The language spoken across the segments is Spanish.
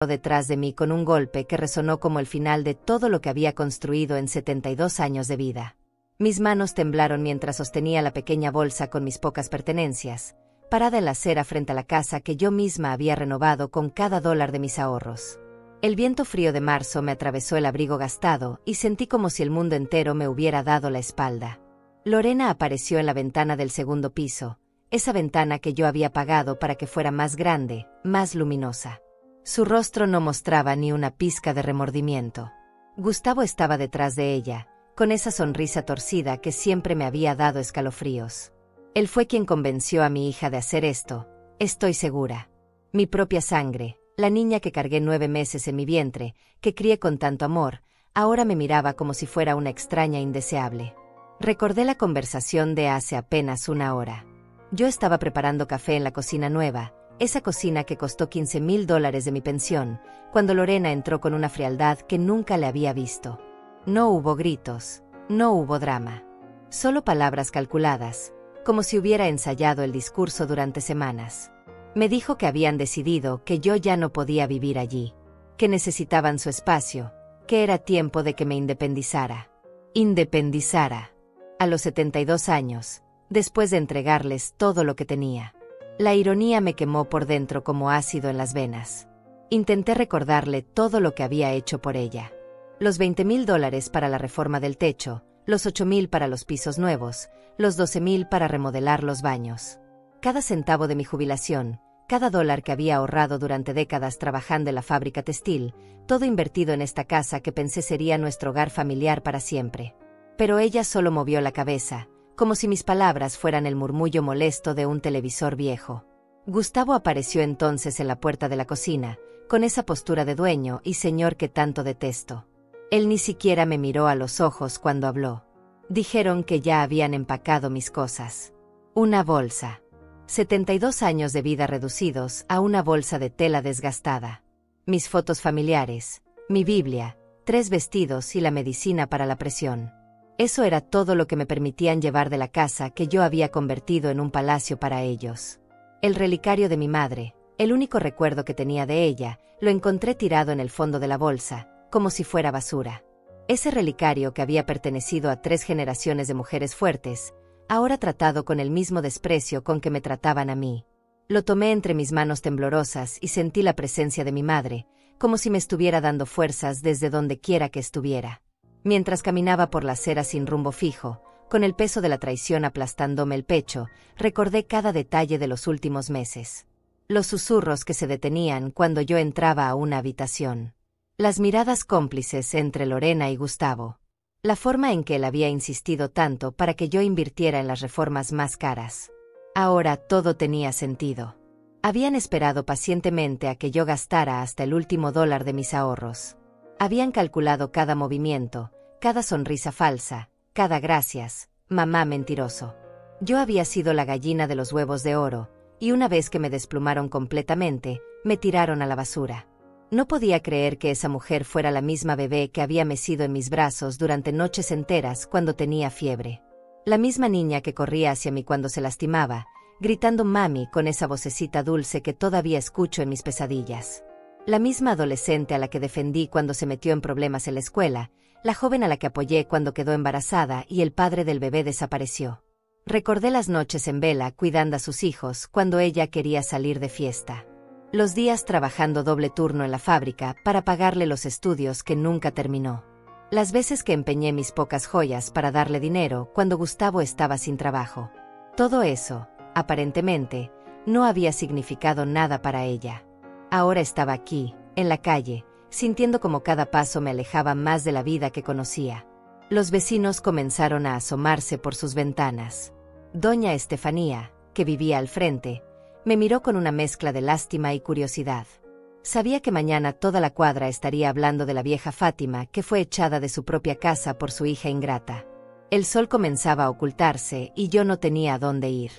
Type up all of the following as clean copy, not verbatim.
detrás de mí con un golpe que resonó como el final de todo lo que había construido en 72 años de vida. Mis manos temblaron mientras sostenía la pequeña bolsa con mis pocas pertenencias, parada en la acera frente a la casa que yo misma había renovado con cada dólar de mis ahorros. El viento frío de marzo me atravesó el abrigo gastado y sentí como si el mundo entero me hubiera dado la espalda. Lorena apareció en la ventana del segundo piso, esa ventana que yo había pagado para que fuera más grande, más luminosa. Su rostro no mostraba ni una pizca de remordimiento. Gustavo estaba detrás de ella, con esa sonrisa torcida que siempre me había dado escalofríos. Él fue quien convenció a mi hija de hacer esto, estoy segura. Mi propia sangre, la niña que cargué 9 meses en mi vientre, que crié con tanto amor, ahora me miraba como si fuera una extraña indeseable. Recordé la conversación de hace apenas una hora. Yo estaba preparando café en la cocina nueva, esa cocina que costó $15,000 de mi pensión, cuando Lorena entró con una frialdad que nunca le había visto. No hubo gritos, no hubo drama. Solo palabras calculadas, como si hubiera ensayado el discurso durante semanas. Me dijo que habían decidido que yo ya no podía vivir allí, que necesitaban su espacio, que era tiempo de que me independizara. Independizara. A los 72 años, después de entregarles todo lo que tenía. La ironía me quemó por dentro como ácido en las venas. Intenté recordarle todo lo que había hecho por ella. Los $20,000 para la reforma del techo, los $8,000 para los pisos nuevos, los $12,000 para remodelar los baños. Cada centavo de mi jubilación, cada dólar que había ahorrado durante décadas trabajando en la fábrica textil, todo invertido en esta casa que pensé sería nuestro hogar familiar para siempre. Pero ella solo movió la cabeza, como si mis palabras fueran el murmullo molesto de un televisor viejo. Gustavo apareció entonces en la puerta de la cocina, con esa postura de dueño y señor que tanto detesto. Él ni siquiera me miró a los ojos cuando habló. Dijeron que ya habían empacado mis cosas. Una bolsa. 72 años de vida reducidos a una bolsa de tela desgastada. Mis fotos familiares, mi Biblia, 3 vestidos y la medicina para la presión. Eso era todo lo que me permitían llevar de la casa que yo había convertido en un palacio para ellos. El relicario de mi madre, el único recuerdo que tenía de ella, lo encontré tirado en el fondo de la bolsa, como si fuera basura. Ese relicario que había pertenecido a 3 generaciones de mujeres fuertes, ahora tratado con el mismo desprecio con que me trataban a mí. Lo tomé entre mis manos temblorosas y sentí la presencia de mi madre, como si me estuviera dando fuerzas desde donde quiera que estuviera. Mientras caminaba por la acera sin rumbo fijo, con el peso de la traición aplastándome el pecho, recordé cada detalle de los últimos meses. Los susurros que se detenían cuando yo entraba a una habitación. Las miradas cómplices entre Lorena y Gustavo. La forma en que él había insistido tanto para que yo invirtiera en las reformas más caras. Ahora todo tenía sentido. Habían esperado pacientemente a que yo gastara hasta el último dólar de mis ahorros. Habían calculado cada movimiento, cada sonrisa falsa, cada gracias, mamá mentiroso. Yo había sido la gallina de los huevos de oro, y una vez que me desplumaron completamente, me tiraron a la basura. No podía creer que esa mujer fuera la misma bebé que había mecido en mis brazos durante noches enteras cuando tenía fiebre. La misma niña que corría hacia mí cuando se lastimaba, gritando mami con esa vocecita dulce que todavía escucho en mis pesadillas. La misma adolescente a la que defendí cuando se metió en problemas en la escuela, la joven a la que apoyé cuando quedó embarazada y el padre del bebé desapareció. Recordé las noches en vela cuidando a sus hijos cuando ella quería salir de fiesta. Los días trabajando doble turno en la fábrica para pagarle los estudios que nunca terminó. Las veces que empeñé mis pocas joyas para darle dinero cuando Gustavo estaba sin trabajo. Todo eso, aparentemente, no había significado nada para ella. Ahora estaba aquí, en la calle, sintiendo como cada paso me alejaba más de la vida que conocía. Los vecinos comenzaron a asomarse por sus ventanas. Doña Estefanía, que vivía al frente, me miró con una mezcla de lástima y curiosidad. Sabía que mañana toda la cuadra estaría hablando de la vieja Fátima que fue echada de su propia casa por su hija ingrata. El sol comenzaba a ocultarse y yo no tenía a dónde ir.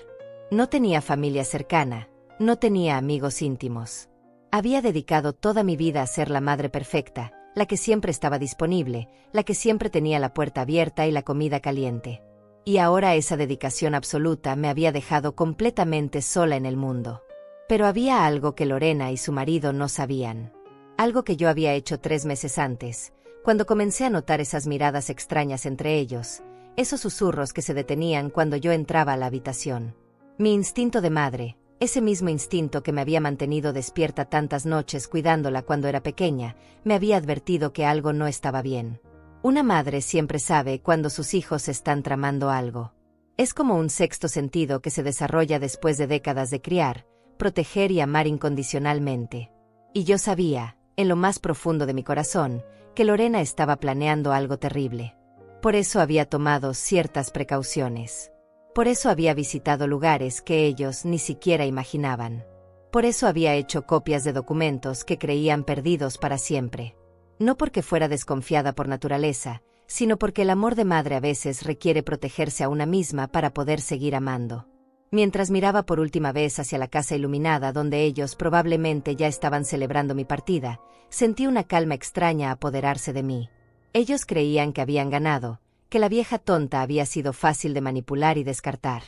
No tenía familia cercana, no tenía amigos íntimos. Había dedicado toda mi vida a ser la madre perfecta, la que siempre estaba disponible, la que siempre tenía la puerta abierta y la comida caliente. Y ahora esa dedicación absoluta me había dejado completamente sola en el mundo. Pero había algo que Lorena y su marido no sabían. algo que yo había hecho 3 meses antes, cuando comencé a notar esas miradas extrañas entre ellos, esos susurros que se detenían cuando yo entraba a la habitación. Mi instinto de madre, ese mismo instinto que me había mantenido despierta tantas noches cuidándola cuando era pequeña, me había advertido que algo no estaba bien. Una madre siempre sabe cuando sus hijos están tramando algo. Es como un sexto sentido que se desarrolla después de décadas de criar, proteger y amar incondicionalmente. Y yo sabía, en lo más profundo de mi corazón, que Lorena estaba planeando algo terrible. Por eso había tomado ciertas precauciones. Por eso había visitado lugares que ellos ni siquiera imaginaban. Por eso había hecho copias de documentos que creían perdidos para siempre. No porque fuera desconfiada por naturaleza, sino porque el amor de madre a veces requiere protegerse a una misma para poder seguir amando. Mientras miraba por última vez hacia la casa iluminada donde ellos probablemente ya estaban celebrando mi partida, sentí una calma extraña apoderarse de mí. Ellos creían que habían ganado, que la vieja tonta había sido fácil de manipular y descartar.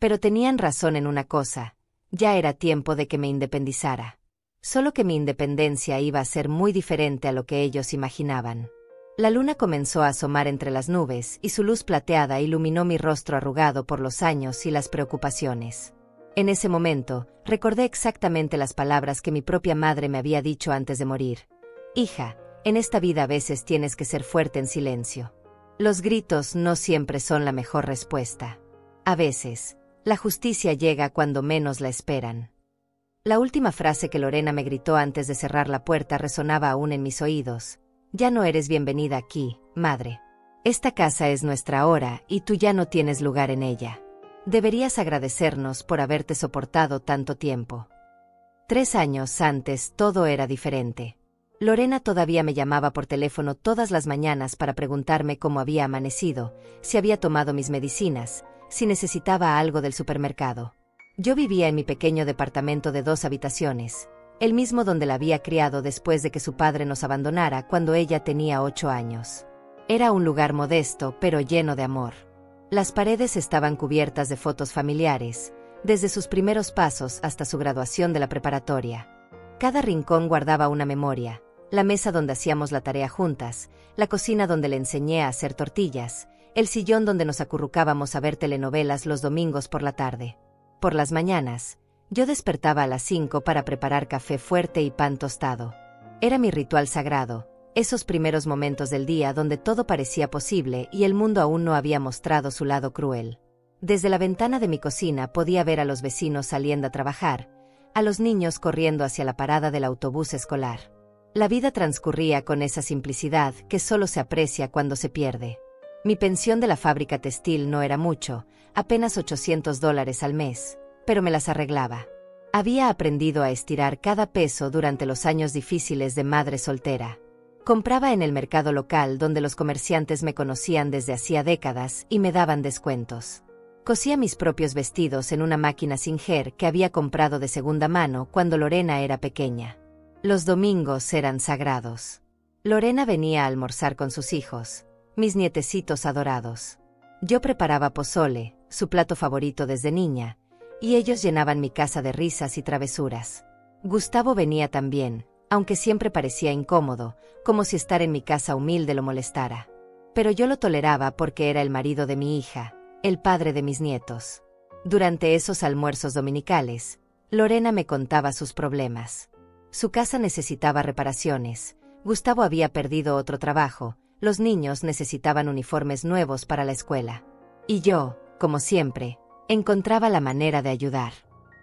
Pero tenían razón en una cosa, ya era tiempo de que me independizara. Solo que mi independencia iba a ser muy diferente a lo que ellos imaginaban. La luna comenzó a asomar entre las nubes y su luz plateada iluminó mi rostro arrugado por los años y las preocupaciones. En ese momento, recordé exactamente las palabras que mi propia madre me había dicho antes de morir. Hija, en esta vida a veces tienes que ser fuerte en silencio. Los gritos no siempre son la mejor respuesta. A veces, la justicia llega cuando menos la esperan. La última frase que Lorena me gritó antes de cerrar la puerta resonaba aún en mis oídos. Ya no eres bienvenida aquí, madre. Esta casa es nuestra ahora y tú ya no tienes lugar en ella. Deberías agradecernos por haberte soportado tanto tiempo. 3 años antes todo era diferente. Lorena todavía me llamaba por teléfono todas las mañanas para preguntarme cómo había amanecido, si había tomado mis medicinas, si necesitaba algo del supermercado. Yo vivía en mi pequeño departamento de 2 habitaciones, el mismo donde la había criado después de que su padre nos abandonara cuando ella tenía 8 años. Era un lugar modesto pero lleno de amor. Las paredes estaban cubiertas de fotos familiares, desde sus primeros pasos hasta su graduación de la preparatoria. Cada rincón guardaba una memoria, la mesa donde hacíamos la tarea juntas, la cocina donde le enseñé a hacer tortillas, el sillón donde nos acurrucábamos a ver telenovelas los domingos por la tarde. Por las mañanas, yo despertaba a las 5 para preparar café fuerte y pan tostado. Era mi ritual sagrado, esos primeros momentos del día donde todo parecía posible y el mundo aún no había mostrado su lado cruel. Desde la ventana de mi cocina podía ver a los vecinos saliendo a trabajar, a los niños corriendo hacia la parada del autobús escolar. La vida transcurría con esa simplicidad que solo se aprecia cuando se pierde. Mi pensión de la fábrica textil no era mucho, apenas $800 al mes, pero me las arreglaba. Había aprendido a estirar cada peso durante los años difíciles de madre soltera. Compraba en el mercado local donde los comerciantes me conocían desde hacía décadas y me daban descuentos. Cosía mis propios vestidos en una máquina Singer que había comprado de segunda mano cuando Lorena era pequeña. Los domingos eran sagrados. Lorena venía a almorzar con sus hijos, mis nietecitos adorados. Yo preparaba pozole, su plato favorito desde niña, y ellos llenaban mi casa de risas y travesuras. Gustavo venía también, aunque siempre parecía incómodo, como si estar en mi casa humilde lo molestara. Pero yo lo toleraba porque era el marido de mi hija, el padre de mis nietos. Durante esos almuerzos dominicales, Lorena me contaba sus problemas. Su casa necesitaba reparaciones, Gustavo había perdido otro trabajo, los niños necesitaban uniformes nuevos para la escuela. Y yo, como siempre, encontraba la manera de ayudar.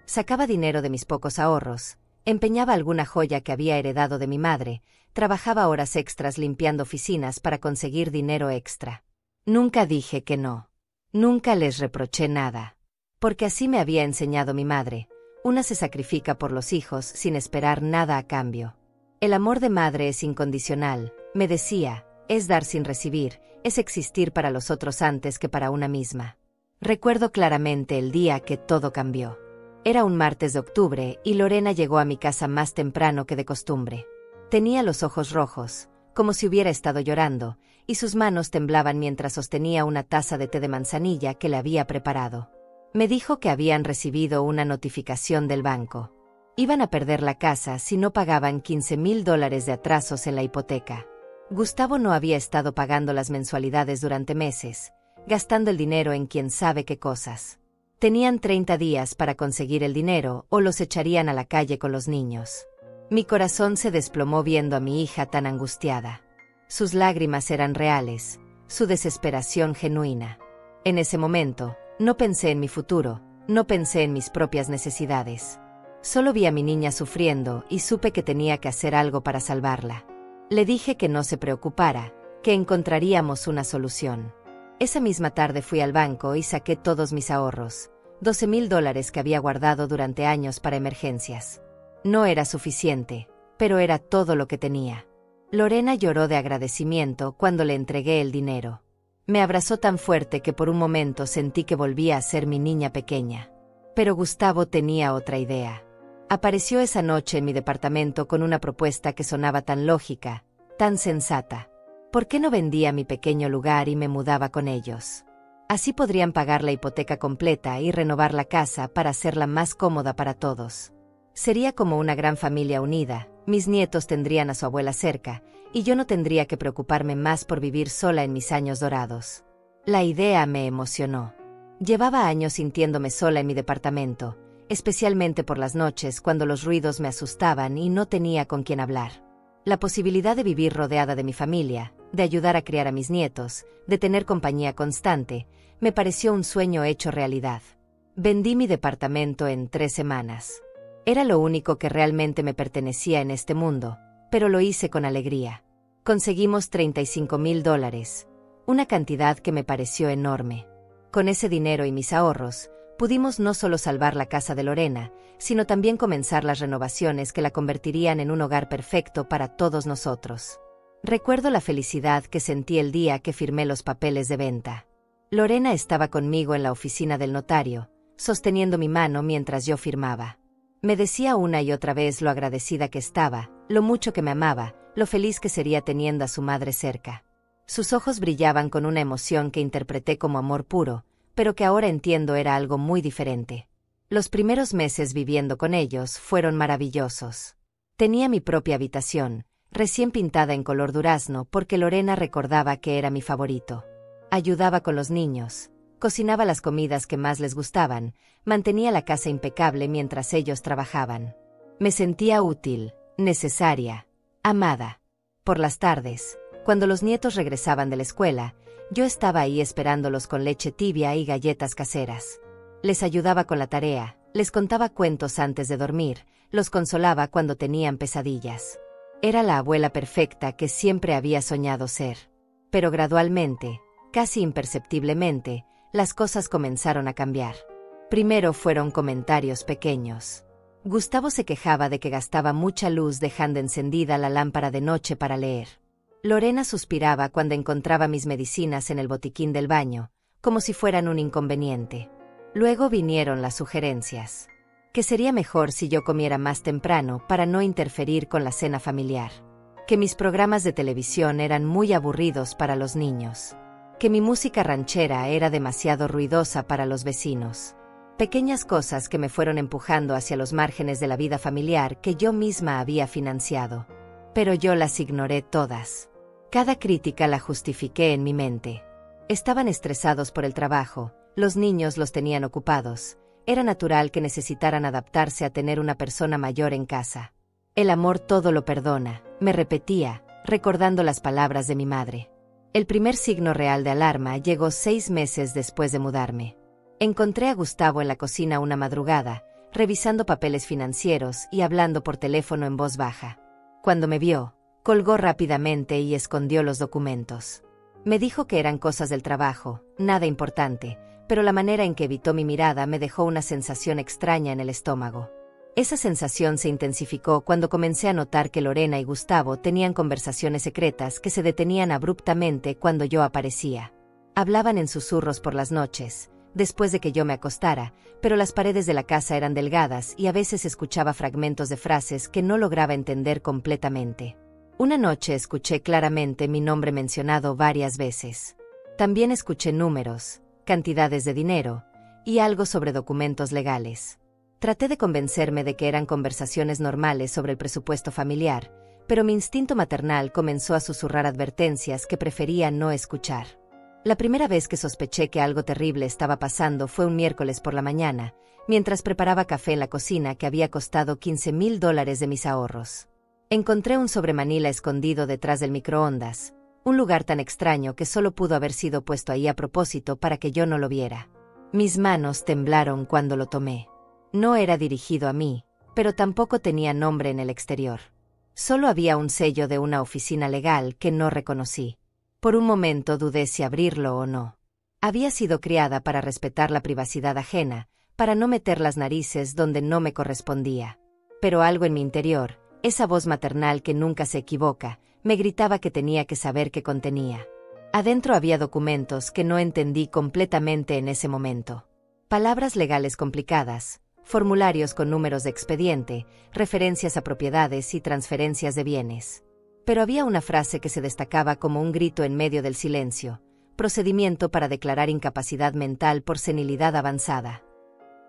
Sacaba dinero de mis pocos ahorros, empeñaba alguna joya que había heredado de mi madre, trabajaba horas extras limpiando oficinas para conseguir dinero extra. Nunca dije que no. Nunca les reproché nada. Porque así me había enseñado mi madre. Una se sacrifica por los hijos sin esperar nada a cambio. El amor de madre es incondicional, me decía, es dar sin recibir, es existir para los otros antes que para una misma. Recuerdo claramente el día que todo cambió. Era un martes de octubre y Lorena llegó a mi casa más temprano que de costumbre. Tenía los ojos rojos, como si hubiera estado llorando, y sus manos temblaban mientras sostenía una taza de té de manzanilla que le había preparado. Me dijo que habían recibido una notificación del banco. Iban a perder la casa si no pagaban $15,000 de atrasos en la hipoteca. Gustavo no había estado pagando las mensualidades durante meses, gastando el dinero en quién sabe qué cosas. Tenían 30 días para conseguir el dinero o los echarían a la calle con los niños. Mi corazón se desplomó viendo a mi hija tan angustiada. Sus lágrimas eran reales, su desesperación genuina. En ese momento, no pensé en mi futuro, no pensé en mis propias necesidades. Solo vi a mi niña sufriendo y supe que tenía que hacer algo para salvarla. Le dije que no se preocupara, que encontraríamos una solución. Esa misma tarde fui al banco y saqué todos mis ahorros, $12,000 que había guardado durante años para emergencias. No era suficiente, pero era todo lo que tenía. Lorena lloró de agradecimiento cuando le entregué el dinero. Me abrazó tan fuerte que por un momento sentí que volvía a ser mi niña pequeña. Pero Gustavo tenía otra idea. Apareció esa noche en mi departamento con una propuesta que sonaba tan lógica, tan sensata. ¿Por qué no vendía mi pequeño lugar y me mudaba con ellos? Así podrían pagar la hipoteca completa y renovar la casa para hacerla más cómoda para todos. Sería como una gran familia unida, mis nietos tendrían a su abuela cerca, y yo no tendría que preocuparme más por vivir sola en mis años dorados. La idea me emocionó. Llevaba años sintiéndome sola en mi departamento, especialmente por las noches cuando los ruidos me asustaban y no tenía con quién hablar. La posibilidad de vivir rodeada de mi familia, de ayudar a criar a mis nietos, de tener compañía constante, me pareció un sueño hecho realidad. Vendí mi departamento en 3 semanas. Era lo único que realmente me pertenecía en este mundo, pero lo hice con alegría. Conseguimos $35,000, una cantidad que me pareció enorme. Con ese dinero y mis ahorros, pudimos no solo salvar la casa de Lorena, sino también comenzar las renovaciones que la convertirían en un hogar perfecto para todos nosotros. Recuerdo la felicidad que sentí el día que firmé los papeles de venta. Lorena estaba conmigo en la oficina del notario, sosteniendo mi mano mientras yo firmaba. Me decía una y otra vez lo agradecida que estaba, lo mucho que me amaba, lo feliz que sería teniendo a su madre cerca. Sus ojos brillaban con una emoción que interpreté como amor puro, pero que ahora entiendo era algo muy diferente. Los primeros meses viviendo con ellos fueron maravillosos. Tenía mi propia habitación, recién pintada en color durazno porque Lorena recordaba que era mi favorito. Ayudaba con los niños, cocinaba las comidas que más les gustaban, mantenía la casa impecable mientras ellos trabajaban. Me sentía útil, necesaria, amada. Por las tardes, cuando los nietos regresaban de la escuela, yo estaba ahí esperándolos con leche tibia y galletas caseras. Les ayudaba con la tarea, les contaba cuentos antes de dormir, los consolaba cuando tenían pesadillas. Era la abuela perfecta que siempre había soñado ser. Pero gradualmente, casi imperceptiblemente, las cosas comenzaron a cambiar. Primero fueron comentarios pequeños. Gustavo se quejaba de que gastaba mucha luz dejando encendida la lámpara de noche para leer. Lorena suspiraba cuando encontraba mis medicinas en el botiquín del baño, como si fueran un inconveniente. Luego vinieron las sugerencias. Que sería mejor si yo comiera más temprano para no interferir con la cena familiar. Que mis programas de televisión eran muy aburridos para los niños. Que mi música ranchera era demasiado ruidosa para los vecinos. Pequeñas cosas que me fueron empujando hacia los márgenes de la vida familiar que yo misma había financiado. Pero yo las ignoré todas. Cada crítica la justifiqué en mi mente. Estaban estresados por el trabajo, los niños los tenían ocupados. Era natural que necesitaran adaptarse a tener una persona mayor en casa. El amor todo lo perdona, me repetía, recordando las palabras de mi madre. El primer signo real de alarma llegó 6 meses después de mudarme. Encontré a Gustavo en la cocina una madrugada, revisando papeles financieros y hablando por teléfono en voz baja. Cuando me vio, colgó rápidamente y escondió los documentos. Me dijo que eran cosas del trabajo, nada importante, pero la manera en que evitó mi mirada me dejó una sensación extraña en el estómago. Esa sensación se intensificó cuando comencé a notar que Lorena y Gustavo tenían conversaciones secretas que se detenían abruptamente cuando yo aparecía. Hablaban en susurros por las noches, después de que yo me acostara, pero las paredes de la casa eran delgadas y a veces escuchaba fragmentos de frases que no lograba entender completamente. Una noche escuché claramente mi nombre mencionado varias veces. También escuché números, cantidades de dinero, y algo sobre documentos legales. Traté de convencerme de que eran conversaciones normales sobre el presupuesto familiar, pero mi instinto maternal comenzó a susurrar advertencias que prefería no escuchar. La primera vez que sospeché que algo terrible estaba pasando fue un miércoles por la mañana, mientras preparaba café en la cocina que había costado $15,000 de mis ahorros. Encontré un sobremanila escondido detrás del microondas, un lugar tan extraño que solo pudo haber sido puesto ahí a propósito para que yo no lo viera. Mis manos temblaron cuando lo tomé. No era dirigido a mí, pero tampoco tenía nombre en el exterior. Solo había un sello de una oficina legal que no reconocí. Por un momento dudé si abrirlo o no. Había sido criada para respetar la privacidad ajena, para no meter las narices donde no me correspondía. Pero algo en mi interior, esa voz maternal que nunca se equivoca, me gritaba que tenía que saber qué contenía. Adentro había documentos que no entendí completamente en ese momento. Palabras legales complicadas, formularios con números de expediente, referencias a propiedades y transferencias de bienes. Pero había una frase que se destacaba como un grito en medio del silencio: procedimiento para declarar incapacidad mental por senilidad avanzada.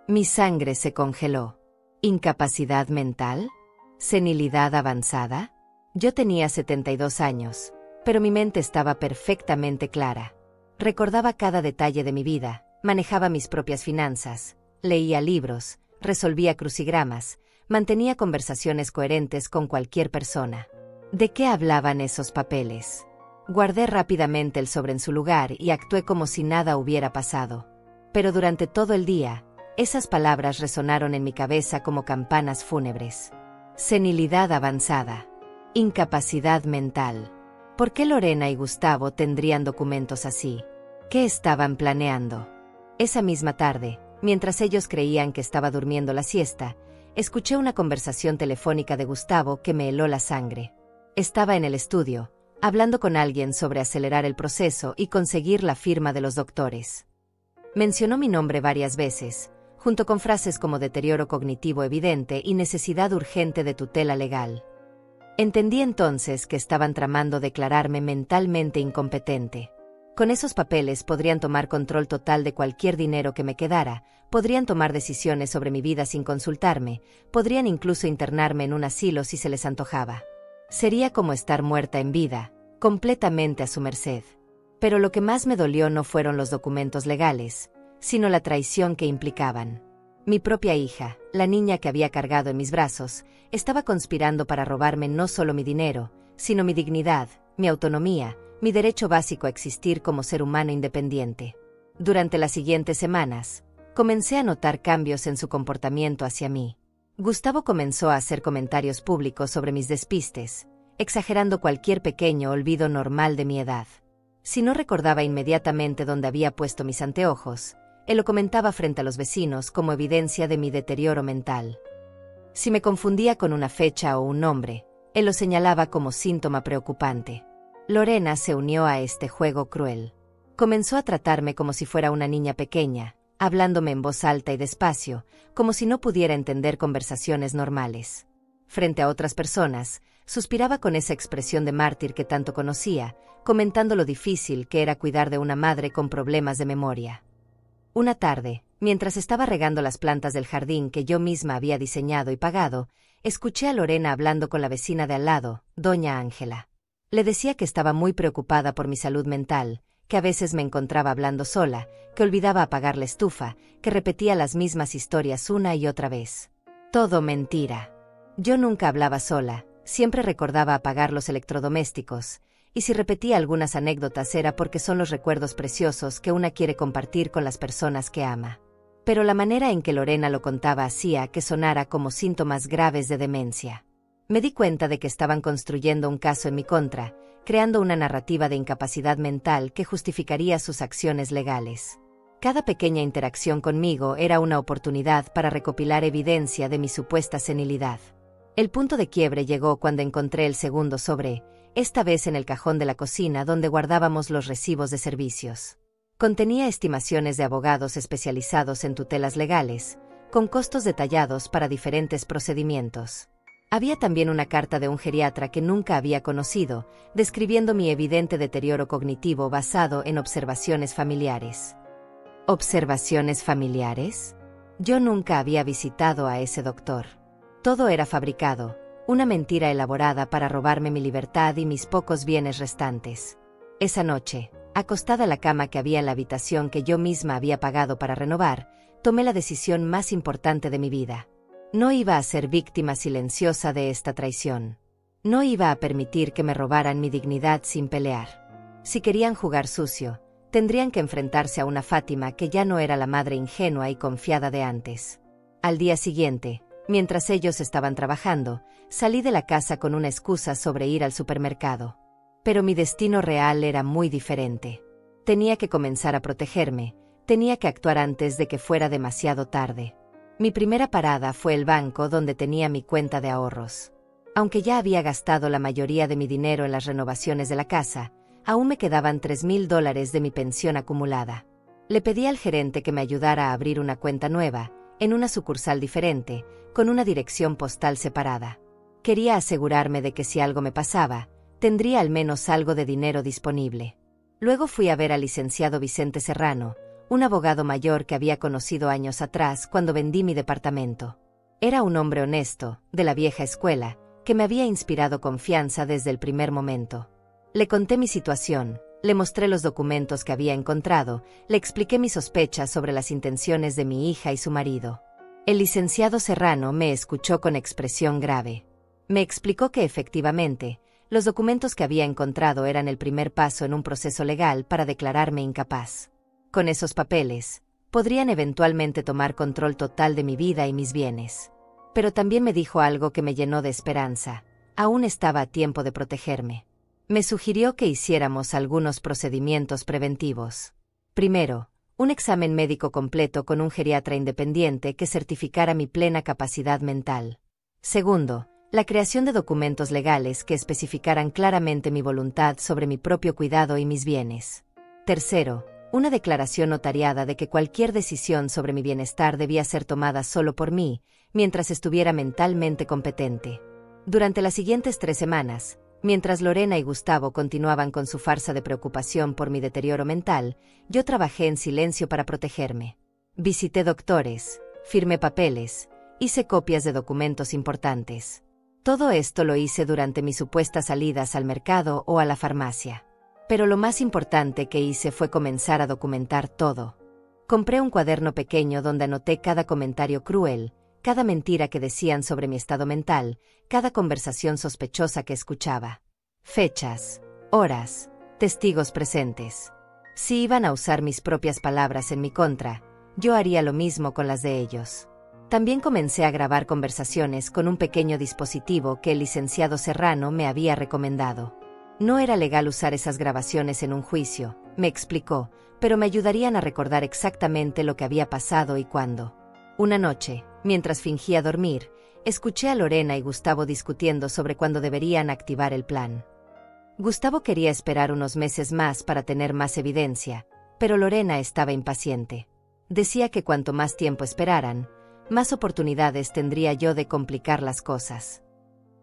Mi sangre se congeló. ¿Incapacidad mental? ¿Senilidad avanzada? Yo tenía 72 años, pero mi mente estaba perfectamente clara. Recordaba cada detalle de mi vida, manejaba mis propias finanzas, leía libros, resolvía crucigramas, mantenía conversaciones coherentes con cualquier persona. ¿De qué hablaban esos papeles? Guardé rápidamente el sobre en su lugar y actué como si nada hubiera pasado. Pero durante todo el día, esas palabras resonaron en mi cabeza como campanas fúnebres. Senilidad avanzada. Incapacidad mental. ¿Por qué Lorena y Gustavo tendrían documentos así? ¿Qué estaban planeando? Esa misma tarde, mientras ellos creían que estaba durmiendo la siesta, escuché una conversación telefónica de Gustavo que me heló la sangre. Estaba en el estudio, hablando con alguien sobre acelerar el proceso y conseguir la firma de los doctores. Mencionó mi nombre varias veces, junto con frases como deterioro cognitivo evidente y necesidad urgente de tutela legal. Entendí entonces que estaban tramando declararme mentalmente incompetente. Con esos papeles podrían tomar control total de cualquier dinero que me quedara, podrían tomar decisiones sobre mi vida sin consultarme, podrían incluso internarme en un asilo si se les antojaba. Sería como estar muerta en vida, completamente a su merced. Pero lo que más me dolió no fueron los documentos legales, sino la traición que implicaban. Mi propia hija, la niña que había cargado en mis brazos, estaba conspirando para robarme no solo mi dinero, sino mi dignidad, mi autonomía, mi derecho básico a existir como ser humano independiente. Durante las siguientes semanas, comencé a notar cambios en su comportamiento hacia mí. Gustavo comenzó a hacer comentarios públicos sobre mis despistes, exagerando cualquier pequeño olvido normal de mi edad. Si no recordaba inmediatamente dónde había puesto mis anteojos, él lo comentaba frente a los vecinos como evidencia de mi deterioro mental. Si me confundía con una fecha o un nombre, él lo señalaba como síntoma preocupante. Lorena se unió a este juego cruel. Comenzó a tratarme como si fuera una niña pequeña, hablándome en voz alta y despacio, como si no pudiera entender conversaciones normales. Frente a otras personas, suspiraba con esa expresión de mártir que tanto conocía, comentando lo difícil que era cuidar de una madre con problemas de memoria. Una tarde, mientras estaba regando las plantas del jardín que yo misma había diseñado y pagado, escuché a Lorena hablando con la vecina de al lado, doña Ángela. Le decía que estaba muy preocupada por mi salud mental, que a veces me encontraba hablando sola, que olvidaba apagar la estufa, que repetía las mismas historias una y otra vez. Todo mentira. Yo nunca hablaba sola, siempre recordaba apagar los electrodomésticos, y si repetía algunas anécdotas era porque son los recuerdos preciosos que una quiere compartir con las personas que ama. Pero la manera en que Lorena lo contaba hacía que sonara como síntomas graves de demencia. Me di cuenta de que estaban construyendo un caso en mi contra, creando una narrativa de incapacidad mental que justificaría sus acciones legales. Cada pequeña interacción conmigo era una oportunidad para recopilar evidencia de mi supuesta senilidad. El punto de quiebre llegó cuando encontré el segundo sobre, esta vez en el cajón de la cocina donde guardábamos los recibos de servicios. Contenía estimaciones de abogados especializados en tutelas legales, con costos detallados para diferentes procedimientos. Había también una carta de un geriatra que nunca había conocido, describiendo mi evidente deterioro cognitivo basado en observaciones familiares. ¿Observaciones familiares? Yo nunca había visitado a ese doctor. Todo era fabricado, una mentira elaborada para robarme mi libertad y mis pocos bienes restantes. Esa noche, acostada en la cama que había en la habitación que yo misma había pagado para renovar, tomé la decisión más importante de mi vida. No iba a ser víctima silenciosa de esta traición. No iba a permitir que me robaran mi dignidad sin pelear. Si querían jugar sucio, tendrían que enfrentarse a una Fátima que ya no era la madre ingenua y confiada de antes. Al día siguiente, mientras ellos estaban trabajando, salí de la casa con una excusa sobre ir al supermercado. Pero mi destino real era muy diferente. Tenía que comenzar a protegerme, tenía que actuar antes de que fuera demasiado tarde. Mi primera parada fue el banco donde tenía mi cuenta de ahorros. Aunque ya había gastado la mayoría de mi dinero en las renovaciones de la casa, aún me quedaban $3,000 de mi pensión acumulada. Le pedí al gerente que me ayudara a abrir una cuenta nueva, en una sucursal diferente, con una dirección postal separada. Quería asegurarme de que si algo me pasaba, tendría al menos algo de dinero disponible. Luego fui a ver al licenciado Vicente Serrano, un abogado mayor que había conocido años atrás cuando vendí mi departamento. Era un hombre honesto, de la vieja escuela, que me había inspirado confianza desde el primer momento. Le conté mi situación, le mostré los documentos que había encontrado, le expliqué mis sospechas sobre las intenciones de mi hija y su marido. El licenciado Serrano me escuchó con expresión grave. Me explicó que efectivamente, los documentos que había encontrado eran el primer paso en un proceso legal para declararme incapaz. Con esos papeles, podrían eventualmente tomar control total de mi vida y mis bienes. Pero también me dijo algo que me llenó de esperanza. Aún estaba a tiempo de protegerme. Me sugirió que hiciéramos algunos procedimientos preventivos. Primero, un examen médico completo con un geriatra independiente que certificara mi plena capacidad mental. Segundo, la creación de documentos legales que especificaran claramente mi voluntad sobre mi propio cuidado y mis bienes. Tercero, una declaración notariada de que cualquier decisión sobre mi bienestar debía ser tomada solo por mí, mientras estuviera mentalmente competente. Durante las siguientes 3 semanas, mientras Lorena y Gustavo continuaban con su farsa de preocupación por mi deterioro mental, yo trabajé en silencio para protegerme. Visité doctores, firmé papeles, hice copias de documentos importantes. Todo esto lo hice durante mis supuestas salidas al mercado o a la farmacia. Pero lo más importante que hice fue comenzar a documentar todo. Compré un cuaderno pequeño donde anoté cada comentario cruel, cada mentira que decían sobre mi estado mental, cada conversación sospechosa que escuchaba. Fechas, horas, testigos presentes. Si iban a usar mis propias palabras en mi contra, yo haría lo mismo con las de ellos. También comencé a grabar conversaciones con un pequeño dispositivo que el licenciado Serrano me había recomendado. No era legal usar esas grabaciones en un juicio, me explicó, pero me ayudarían a recordar exactamente lo que había pasado y cuándo. Una noche, mientras fingía dormir, escuché a Lorena y Gustavo discutiendo sobre cuándo deberían activar el plan. Gustavo quería esperar unos meses más para tener más evidencia, pero Lorena estaba impaciente. Decía que cuanto más tiempo esperaran, más oportunidades tendría yo de complicar las cosas.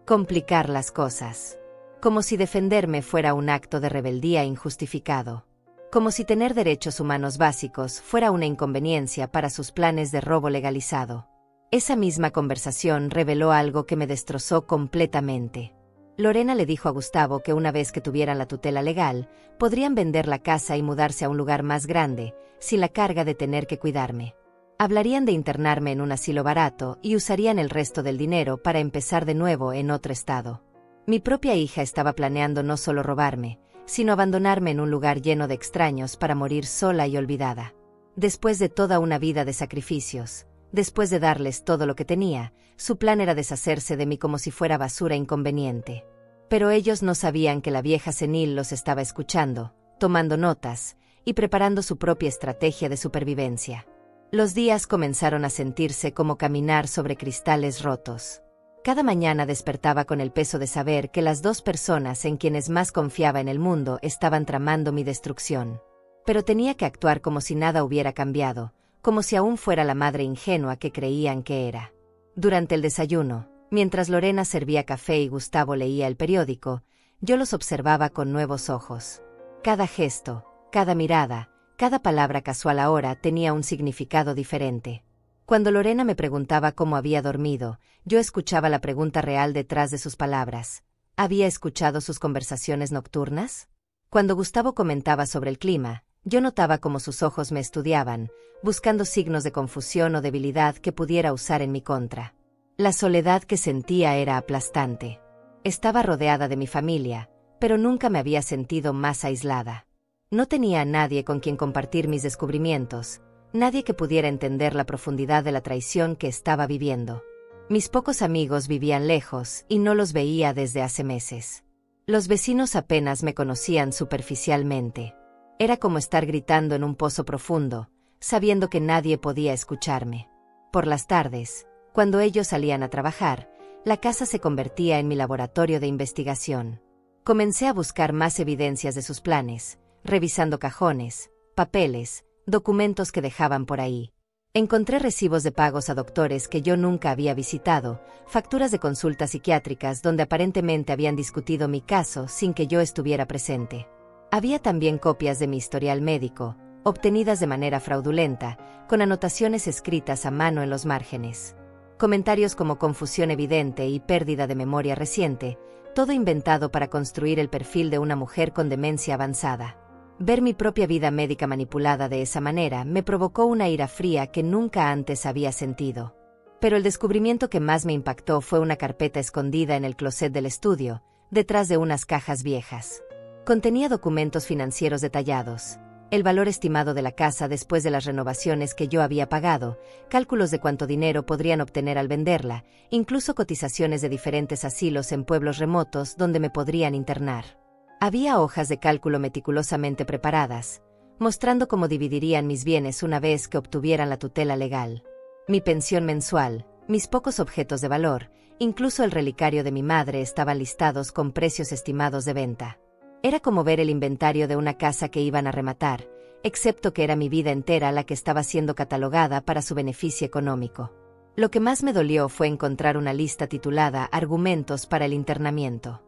Complicar las cosas. Como si defenderme fuera un acto de rebeldía injustificado. Como si tener derechos humanos básicos fuera una inconveniencia para sus planes de robo legalizado. Esa misma conversación reveló algo que me destrozó completamente. Lorena le dijo a Gustavo que una vez que tuvieran la tutela legal, podrían vender la casa y mudarse a un lugar más grande, sin la carga de tener que cuidarme. Hablarían de internarme en un asilo barato y usarían el resto del dinero para empezar de nuevo en otro estado. Mi propia hija estaba planeando no solo robarme, sino abandonarme en un lugar lleno de extraños para morir sola y olvidada. Después de toda una vida de sacrificios, después de darles todo lo que tenía, su plan era deshacerse de mí como si fuera basura inconveniente. Pero ellos no sabían que la vieja senil los estaba escuchando, tomando notas, y preparando su propia estrategia de supervivencia. Los días comenzaron a sentirse como caminar sobre cristales rotos. Cada mañana despertaba con el peso de saber que las 2 personas en quienes más confiaba en el mundo estaban tramando mi destrucción. Pero tenía que actuar como si nada hubiera cambiado, como si aún fuera la madre ingenua que creían que era. Durante el desayuno, mientras Lorena servía café y Gustavo leía el periódico, yo los observaba con nuevos ojos. Cada gesto, cada mirada, cada palabra casual ahora tenía un significado diferente. Cuando Lorena me preguntaba cómo había dormido, yo escuchaba la pregunta real detrás de sus palabras. ¿Había escuchado sus conversaciones nocturnas? Cuando Gustavo comentaba sobre el clima, yo notaba cómo sus ojos me estudiaban, buscando signos de confusión o debilidad que pudiera usar en mi contra. La soledad que sentía era aplastante. Estaba rodeada de mi familia, pero nunca me había sentido más aislada. No tenía a nadie con quien compartir mis descubrimientos, nadie que pudiera entender la profundidad de la traición que estaba viviendo. Mis pocos amigos vivían lejos y no los veía desde hace meses. Los vecinos apenas me conocían superficialmente. Era como estar gritando en un pozo profundo, sabiendo que nadie podía escucharme. Por las tardes, cuando ellos salían a trabajar, la casa se convertía en mi laboratorio de investigación. Comencé a buscar más evidencias de sus planes, revisando cajones, papeles, documentos que dejaban por ahí. Encontré recibos de pagos a doctores que yo nunca había visitado, facturas de consultas psiquiátricas donde aparentemente habían discutido mi caso sin que yo estuviera presente. Había también copias de mi historial médico, obtenidas de manera fraudulenta, con anotaciones escritas a mano en los márgenes. Comentarios como confusión evidente y pérdida de memoria reciente, todo inventado para construir el perfil de una mujer con demencia avanzada. Ver mi propia vida médica manipulada de esa manera me provocó una ira fría que nunca antes había sentido. Pero el descubrimiento que más me impactó fue una carpeta escondida en el closet del estudio, detrás de unas cajas viejas. Contenía documentos financieros detallados, el valor estimado de la casa después de las renovaciones que yo había pagado, cálculos de cuánto dinero podrían obtener al venderla, incluso cotizaciones de diferentes asilos en pueblos remotos donde me podrían internar. Había hojas de cálculo meticulosamente preparadas, mostrando cómo dividirían mis bienes una vez que obtuvieran la tutela legal. Mi pensión mensual, mis pocos objetos de valor, incluso el relicario de mi madre estaban listados con precios estimados de venta. Era como ver el inventario de una casa que iban a rematar, excepto que era mi vida entera la que estaba siendo catalogada para su beneficio económico. Lo que más me dolió fue encontrar una lista titulada Argumentos para el internamiento.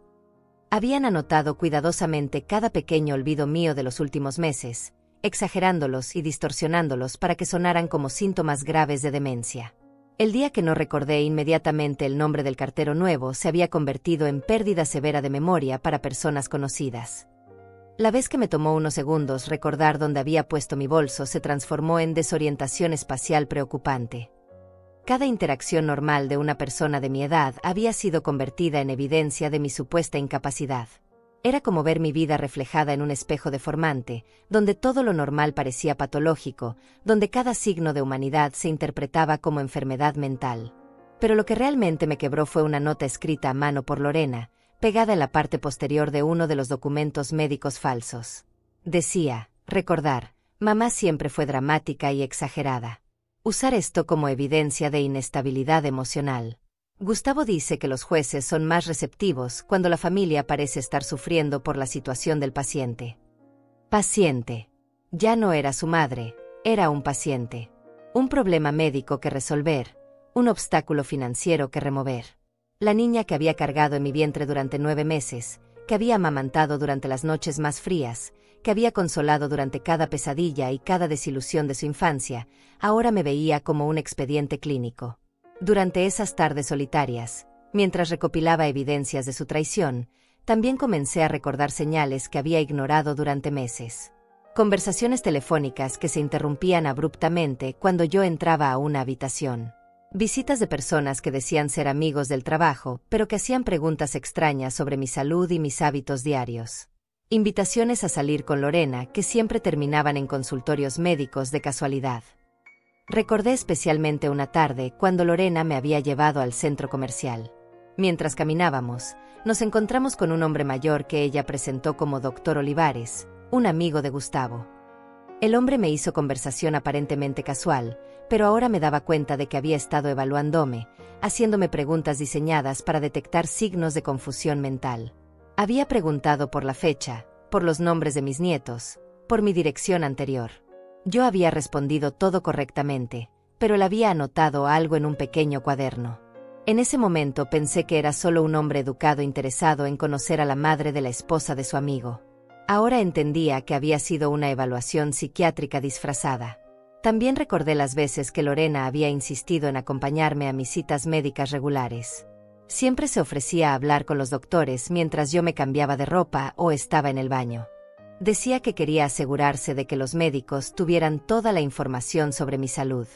Habían anotado cuidadosamente cada pequeño olvido mío de los últimos meses, exagerándolos y distorsionándolos para que sonaran como síntomas graves de demencia. El día que no recordé inmediatamente el nombre del cartero nuevo se había convertido en pérdida severa de memoria para personas conocidas. La vez que me tomó unos segundos recordar dónde había puesto mi bolso se transformó en desorientación espacial preocupante. Cada interacción normal de una persona de mi edad había sido convertida en evidencia de mi supuesta incapacidad. Era como ver mi vida reflejada en un espejo deformante, donde todo lo normal parecía patológico, donde cada signo de humanidad se interpretaba como enfermedad mental. Pero lo que realmente me quebró fue una nota escrita a mano por Lorena, pegada en la parte posterior de uno de los documentos médicos falsos. Decía, recordar, mamá siempre fue dramática y exagerada. Usar esto como evidencia de inestabilidad emocional. Gustavo dice que los jueces son más receptivos cuando la familia parece estar sufriendo por la situación del paciente. Paciente. Ya no era su madre, era un paciente. Un problema médico que resolver, un obstáculo financiero que remover. La niña que había cargado en mi vientre durante 9 meses, que había amamantado durante las noches más frías, que había consolado durante cada pesadilla y cada desilusión de su infancia, ahora me veía como un expediente clínico. Durante esas tardes solitarias, mientras recopilaba evidencias de su traición, también comencé a recordar señales que había ignorado durante meses. Conversaciones telefónicas que se interrumpían abruptamente cuando yo entraba a una habitación. Visitas de personas que decían ser amigos del trabajo, pero que hacían preguntas extrañas sobre mi salud y mis hábitos diarios. Invitaciones a salir con Lorena que siempre terminaban en consultorios médicos de casualidad. Recordé especialmente una tarde cuando Lorena me había llevado al centro comercial. Mientras caminábamos, nos encontramos con un hombre mayor que ella presentó como Dr. Olivares, un amigo de Gustavo. El hombre me hizo conversación aparentemente casual, pero ahora me daba cuenta de que había estado evaluándome, haciéndome preguntas diseñadas para detectar signos de confusión mental. Había preguntado por la fecha, por los nombres de mis nietos, por mi dirección anterior. Yo había respondido todo correctamente, pero él había anotado algo en un pequeño cuaderno. En ese momento pensé que era solo un hombre educado interesado en conocer a la madre de la esposa de su amigo. Ahora entendía que había sido una evaluación psiquiátrica disfrazada. También recordé las veces que Lorena había insistido en acompañarme a mis citas médicas regulares. Siempre se ofrecía a hablar con los doctores mientras yo me cambiaba de ropa o estaba en el baño. Decía que quería asegurarse de que los médicos tuvieran toda la información sobre mi salud.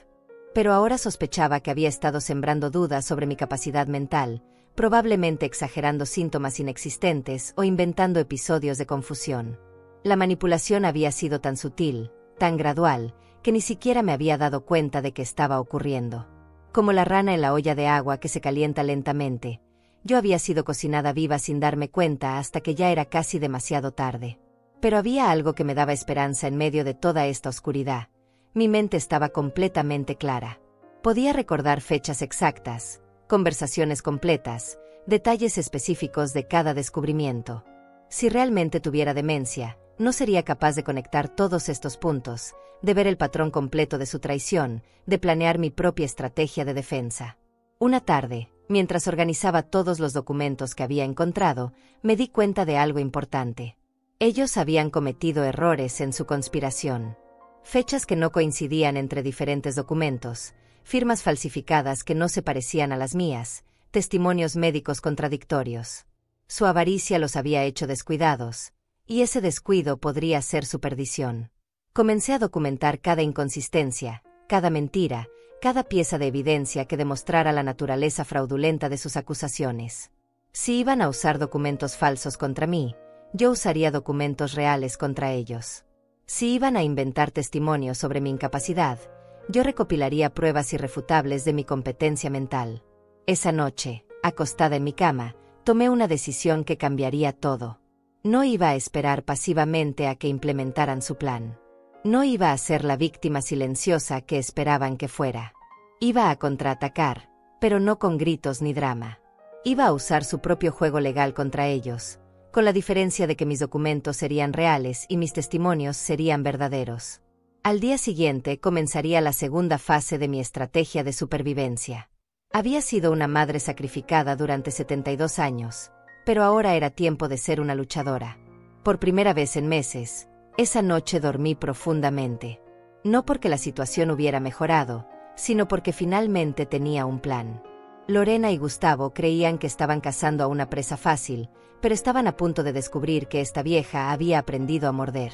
Pero ahora sospechaba que había estado sembrando dudas sobre mi capacidad mental, probablemente exagerando síntomas inexistentes o inventando episodios de confusión. La manipulación había sido tan sutil, tan gradual, que ni siquiera me había dado cuenta de que estaba ocurriendo. Como la rana en la olla de agua que se calienta lentamente, yo había sido cocinada viva sin darme cuenta hasta que ya era casi demasiado tarde. Pero había algo que me daba esperanza en medio de toda esta oscuridad. Mi mente estaba completamente clara. Podía recordar fechas exactas, conversaciones completas, detalles específicos de cada descubrimiento. Si realmente tuviera demencia, no sería capaz de conectar todos estos puntos, de ver el patrón completo de su traición, de planear mi propia estrategia de defensa. Una tarde, mientras organizaba todos los documentos que había encontrado, me di cuenta de algo importante. Ellos habían cometido errores en su conspiración. Fechas que no coincidían entre diferentes documentos, firmas falsificadas que no se parecían a las mías, testimonios médicos contradictorios. Su avaricia los había hecho descuidados, y ese descuido podría ser su perdición. Comencé a documentar cada inconsistencia, cada mentira, cada pieza de evidencia que demostrara la naturaleza fraudulenta de sus acusaciones. Si iban a usar documentos falsos contra mí, yo usaría documentos reales contra ellos. Si iban a inventar testimonios sobre mi incapacidad, yo recopilaría pruebas irrefutables de mi competencia mental. Esa noche, acostada en mi cama, tomé una decisión que cambiaría todo. No iba a esperar pasivamente a que implementaran su plan. No iba a ser la víctima silenciosa que esperaban que fuera. Iba a contraatacar, pero no con gritos ni drama. Iba a usar su propio juego legal contra ellos, con la diferencia de que mis documentos serían reales y mis testimonios serían verdaderos. Al día siguiente comenzaría la segunda fase de mi estrategia de supervivencia. Había sido una madre sacrificada durante 72 años, pero ahora era tiempo de ser una luchadora. Por primera vez en meses, esa noche dormí profundamente. No porque la situación hubiera mejorado, sino porque finalmente tenía un plan. Lorena y Gustavo creían que estaban cazando a una presa fácil, pero estaban a punto de descubrir que esta vieja había aprendido a morder.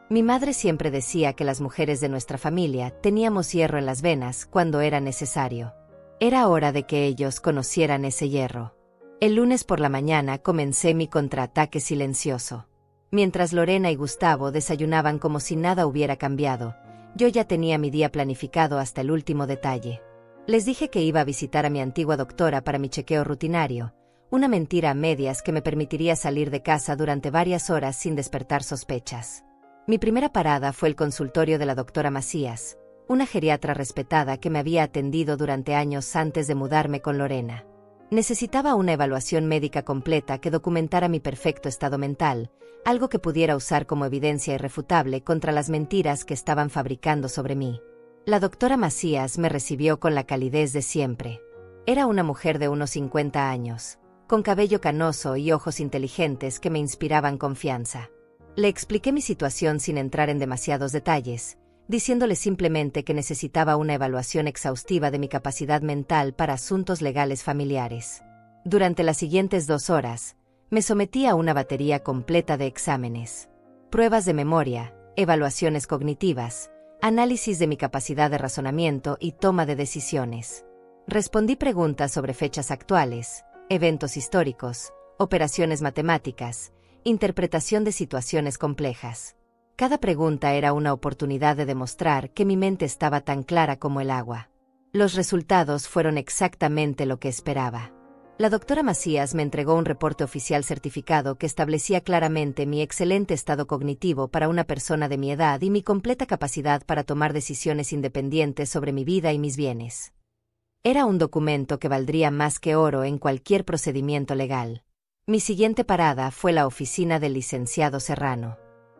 Mi madre siempre decía que las mujeres de nuestra familia teníamos hierro en las venas cuando era necesario. Era hora de que ellos conocieran ese hierro. El lunes por la mañana comencé mi contraataque silencioso. Mientras Lorena y Gustavo desayunaban como si nada hubiera cambiado, yo ya tenía mi día planificado hasta el último detalle. Les dije que iba a visitar a mi antigua doctora para mi chequeo rutinario, una mentira a medias que me permitiría salir de casa durante varias horas sin despertar sospechas. Mi primera parada fue el consultorio de la doctora Macías, una geriatra respetada que me había atendido durante años antes de mudarme con Lorena. Necesitaba una evaluación médica completa que documentara mi perfecto estado mental, algo que pudiera usar como evidencia irrefutable contra las mentiras que estaban fabricando sobre mí. La doctora Macías me recibió con la calidez de siempre. Era una mujer de unos 50 años, con cabello canoso y ojos inteligentes que me inspiraban confianza. Le expliqué mi situación sin entrar en demasiados detalles, diciéndole simplemente que necesitaba una evaluación exhaustiva de mi capacidad mental para asuntos legales familiares. Durante las siguientes 2 horas, me sometí a una batería completa de exámenes, pruebas de memoria, evaluaciones cognitivas, análisis de mi capacidad de razonamiento y toma de decisiones. Respondí preguntas sobre fechas actuales, eventos históricos, operaciones matemáticas, interpretación de situaciones complejas. Cada pregunta era una oportunidad de demostrar que mi mente estaba tan clara como el agua. Los resultados fueron exactamente lo que esperaba. La doctora Macías me entregó un reporte oficial certificado que establecía claramente mi excelente estado cognitivo para una persona de mi edad y mi completa capacidad para tomar decisiones independientes sobre mi vida y mis bienes. Era un documento que valdría más que oro en cualquier procedimiento legal. Mi siguiente parada fue la oficina del licenciado Serrano.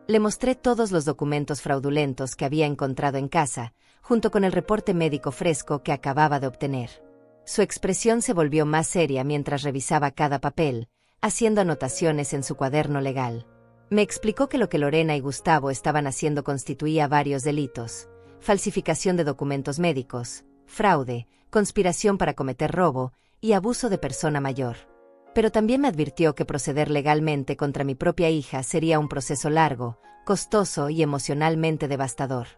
Le mostré todos los documentos fraudulentos que había encontrado en casa, junto con el reporte médico fresco que acababa de obtener. Su expresión se volvió más seria mientras revisaba cada papel, haciendo anotaciones en su cuaderno legal. Me explicó que lo que Lorena y Gustavo estaban haciendo constituía varios delitos, falsificación de documentos médicos, fraude, conspiración para cometer robo y abuso de persona mayor. Pero también me advirtió que proceder legalmente contra mi propia hija sería un proceso largo, costoso y emocionalmente devastador.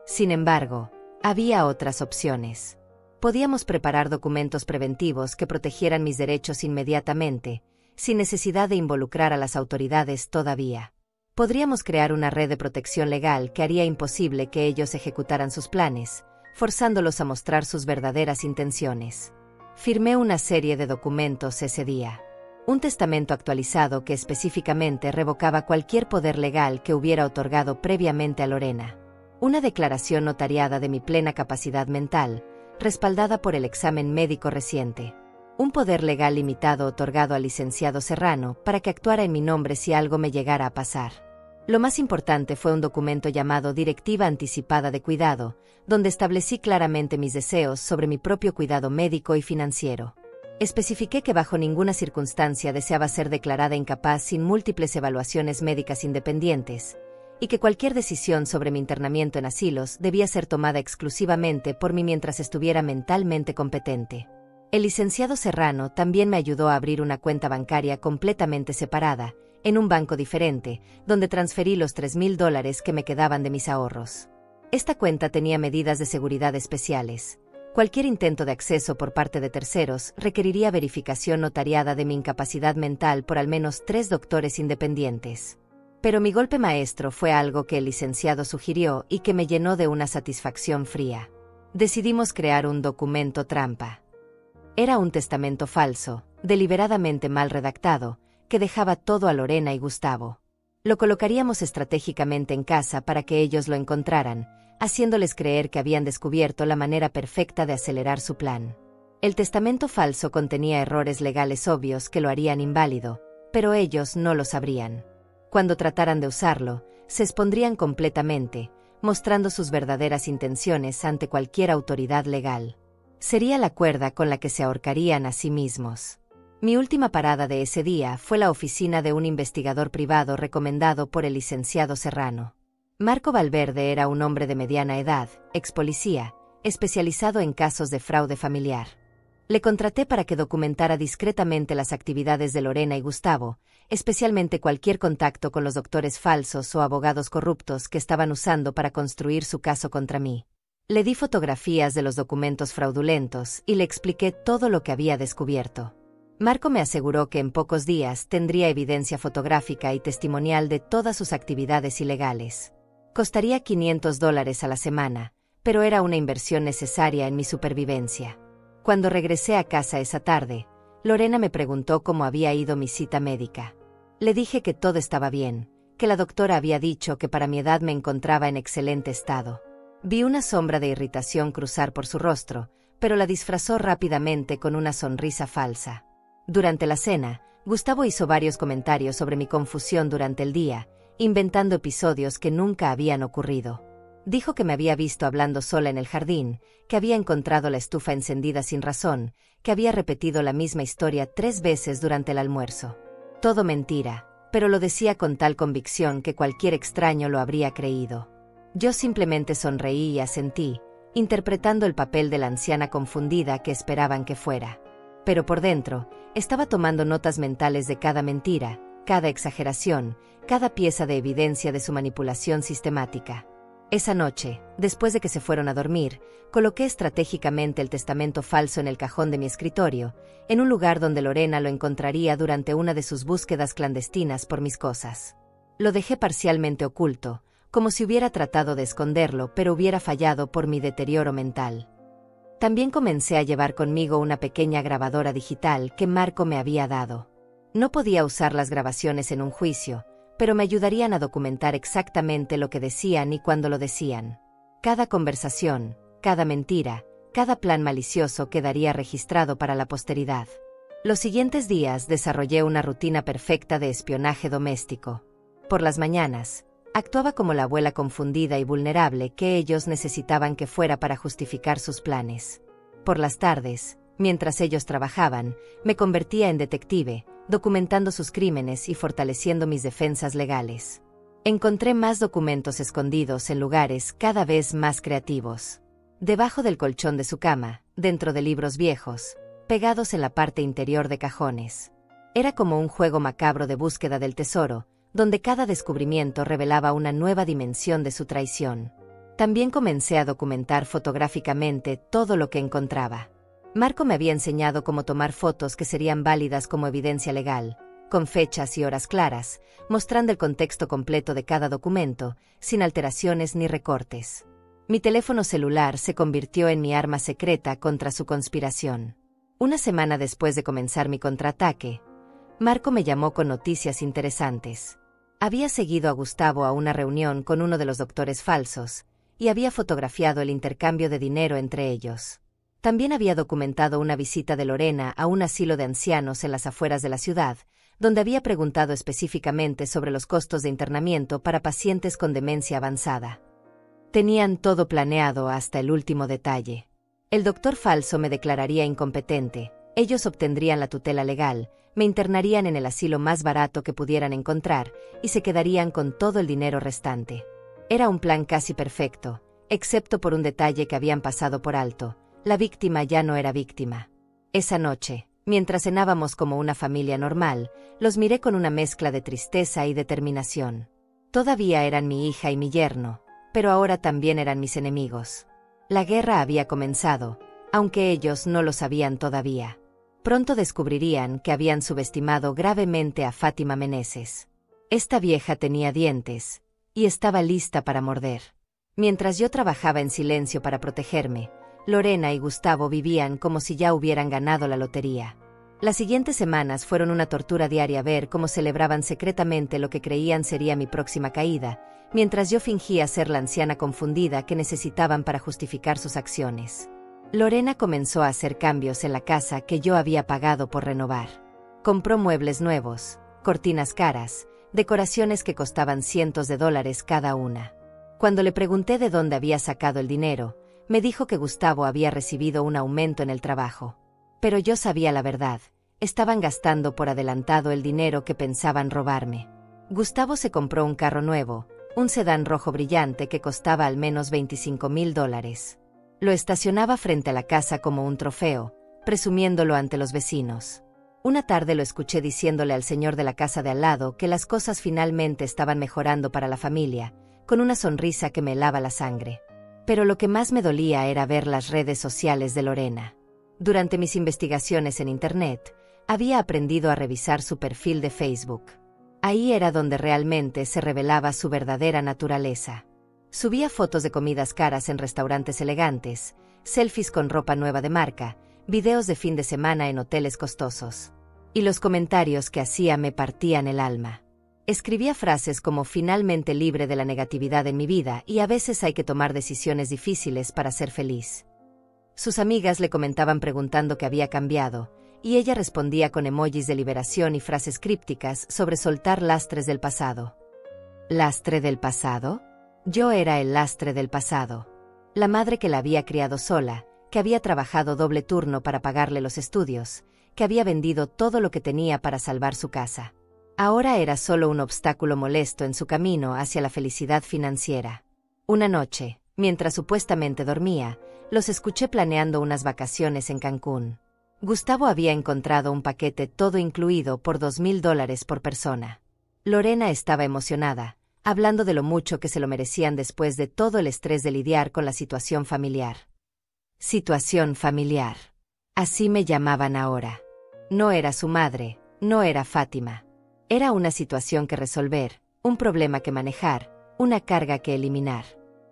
Sin embargo, había otras opciones. Podíamos preparar documentos preventivos que protegieran mis derechos inmediatamente, sin necesidad de involucrar a las autoridades todavía. Podríamos crear una red de protección legal que haría imposible que ellos ejecutaran sus planes, forzándolos a mostrar sus verdaderas intenciones. Firmé una serie de documentos ese día. Un testamento actualizado que específicamente revocaba cualquier poder legal que hubiera otorgado previamente a Lorena. Una declaración notariada de mi plena capacidad mental, respaldada por el examen médico reciente. Un poder legal limitado otorgado al licenciado Serrano para que actuara en mi nombre si algo me llegara a pasar. Lo más importante fue un documento llamado Directiva Anticipada de Cuidado, donde establecí claramente mis deseos sobre mi propio cuidado médico y financiero. Especifiqué que bajo ninguna circunstancia deseaba ser declarada incapaz sin múltiples evaluaciones médicas independientes, y que cualquier decisión sobre mi internamiento en asilos debía ser tomada exclusivamente por mí mientras estuviera mentalmente competente. El licenciado Serrano también me ayudó a abrir una cuenta bancaria completamente separada, en un banco diferente, donde transferí los $3,000 que me quedaban de mis ahorros. Esta cuenta tenía medidas de seguridad especiales. Cualquier intento de acceso por parte de terceros requeriría verificación notariada de mi incapacidad mental por al menos 3 doctores independientes. Pero mi golpe maestro fue algo que el licenciado sugirió y que me llenó de una satisfacción fría. Decidimos crear un documento trampa. Era un testamento falso, deliberadamente mal redactado, que dejaba todo a Lorena y Gustavo. Lo colocaríamos estratégicamente en casa para que ellos lo encontraran, haciéndoles creer que habían descubierto la manera perfecta de acelerar su plan. El testamento falso contenía errores legales obvios que lo harían inválido, pero ellos no lo sabrían. Cuando trataran de usarlo, se expondrían completamente, mostrando sus verdaderas intenciones ante cualquier autoridad legal. Sería la cuerda con la que se ahorcarían a sí mismos. Mi última parada de ese día fue la oficina de un investigador privado recomendado por el licenciado Serrano. Marco Valverde era un hombre de mediana edad, ex policía, especializado en casos de fraude familiar. Le contraté para que documentara discretamente las actividades de Lorena y Gustavo, especialmente cualquier contacto con los doctores falsos o abogados corruptos que estaban usando para construir su caso contra mí. Le di fotografías de los documentos fraudulentos y le expliqué todo lo que había descubierto. Marco me aseguró que en pocos días tendría evidencia fotográfica y testimonial de todas sus actividades ilegales. Costaría $500 a la semana, pero era una inversión necesaria en mi supervivencia. Cuando regresé a casa esa tarde, Lorena me preguntó cómo había ido mi cita médica. Le dije que todo estaba bien, que la doctora había dicho que para mi edad me encontraba en excelente estado. Vi una sombra de irritación cruzar por su rostro, pero la disfrazó rápidamente con una sonrisa falsa. Durante la cena, Gustavo hizo varios comentarios sobre mi confusión durante el día, inventando episodios que nunca habían ocurrido. Dijo que me había visto hablando sola en el jardín, que había encontrado la estufa encendida sin razón, que había repetido la misma historia 3 veces durante el almuerzo. Todo mentira, pero lo decía con tal convicción que cualquier extraño lo habría creído. Yo simplemente sonreí y asentí, interpretando el papel de la anciana confundida que esperaban que fuera. Pero por dentro, estaba tomando notas mentales de cada mentira, cada exageración, cada pieza de evidencia de su manipulación sistemática. Esa noche, después de que se fueron a dormir, coloqué estratégicamente el testamento falso en el cajón de mi escritorio, en un lugar donde Lorena lo encontraría durante una de sus búsquedas clandestinas por mis cosas. Lo dejé parcialmente oculto, como si hubiera tratado de esconderlo pero hubiera fallado por mi deterioro mental. También comencé a llevar conmigo una pequeña grabadora digital que Marco me había dado. No podía usar las grabaciones en un juicio, pero me ayudarían a documentar exactamente lo que decían y cuándo lo decían. Cada conversación, cada mentira, cada plan malicioso quedaría registrado para la posteridad. Los siguientes días desarrollé una rutina perfecta de espionaje doméstico. Por las mañanas, actuaba como la abuela confundida y vulnerable que ellos necesitaban que fuera para justificar sus planes. Por las tardes, mientras ellos trabajaban, me convertía en detective, documentando sus crímenes y fortaleciendo mis defensas legales. Encontré más documentos escondidos en lugares cada vez más creativos. Debajo del colchón de su cama, dentro de libros viejos, pegados en la parte interior de cajones. Era como un juego macabro de búsqueda del tesoro, donde cada descubrimiento revelaba una nueva dimensión de su traición. También comencé a documentar fotográficamente todo lo que encontraba. Marco me había enseñado cómo tomar fotos que serían válidas como evidencia legal, con fechas y horas claras, mostrando el contexto completo de cada documento, sin alteraciones ni recortes. Mi teléfono celular se convirtió en mi arma secreta contra su conspiración. Una semana después de comenzar mi contraataque, Marco me llamó con noticias interesantes. Había seguido a Gustavo a una reunión con uno de los doctores falsos, y había fotografiado el intercambio de dinero entre ellos. También había documentado una visita de Lorena a un asilo de ancianos en las afueras de la ciudad, donde había preguntado específicamente sobre los costos de internamiento para pacientes con demencia avanzada. Tenían todo planeado hasta el último detalle. El doctor falso me declararía incompetente, ellos obtendrían la tutela legal, me internarían en el asilo más barato que pudieran encontrar y se quedarían con todo el dinero restante. Era un plan casi perfecto, excepto por un detalle que habían pasado por alto: la víctima ya no era víctima. Esa noche, mientras cenábamos como una familia normal, los miré con una mezcla de tristeza y determinación. Todavía eran mi hija y mi yerno, pero ahora también eran mis enemigos. La guerra había comenzado, aunque ellos no lo sabían todavía. Pronto descubrirían que habían subestimado gravemente a Fátima Meneses. Esta vieja tenía dientes, y estaba lista para morder. Mientras yo trabajaba en silencio para protegerme, Lorena y Gustavo vivían como si ya hubieran ganado la lotería. Las siguientes semanas fueron una tortura diaria ver cómo celebraban secretamente lo que creían sería mi próxima caída, mientras yo fingía ser la anciana confundida que necesitaban para justificar sus acciones. Lorena comenzó a hacer cambios en la casa que yo había pagado por renovar. Compró muebles nuevos, cortinas caras, decoraciones que costaban cientos de dólares cada una. Cuando le pregunté de dónde había sacado el dinero, me dijo que Gustavo había recibido un aumento en el trabajo. Pero yo sabía la verdad: estaban gastando por adelantado el dinero que pensaban robarme. Gustavo se compró un carro nuevo, un sedán rojo brillante que costaba al menos $25,000. Lo estacionaba frente a la casa como un trofeo, presumiéndolo ante los vecinos. Una tarde lo escuché diciéndole al señor de la casa de al lado que las cosas finalmente estaban mejorando para la familia, con una sonrisa que me helaba la sangre. Pero lo que más me dolía era ver las redes sociales de Lorena. Durante mis investigaciones en Internet, había aprendido a revisar su perfil de Facebook. Ahí era donde realmente se revelaba su verdadera naturaleza. Subía fotos de comidas caras en restaurantes elegantes, selfies con ropa nueva de marca, videos de fin de semana en hoteles costosos. Y los comentarios que hacía me partían el alma. Escribía frases como "finalmente libre de la negatividad en mi vida y a veces hay que tomar decisiones difíciles para ser feliz". Sus amigas le comentaban preguntando qué había cambiado, y ella respondía con emojis de liberación y frases crípticas sobre soltar lastres del pasado. ¿Lastre del pasado? Yo era el lastre del pasado. La madre que la había criado sola, que había trabajado doble turno para pagarle los estudios, que había vendido todo lo que tenía para salvar su casa. Ahora era solo un obstáculo molesto en su camino hacia la felicidad financiera. Una noche, mientras supuestamente dormía, los escuché planeando unas vacaciones en Cancún. Gustavo había encontrado un paquete todo incluido por $2,000 por persona. Lorena estaba emocionada, hablando de lo mucho que se lo merecían después de todo el estrés de lidiar con la situación familiar. Situación familiar. Así me llamaban ahora. No era su madre, no era Fátima. Era una situación que resolver, un problema que manejar, una carga que eliminar.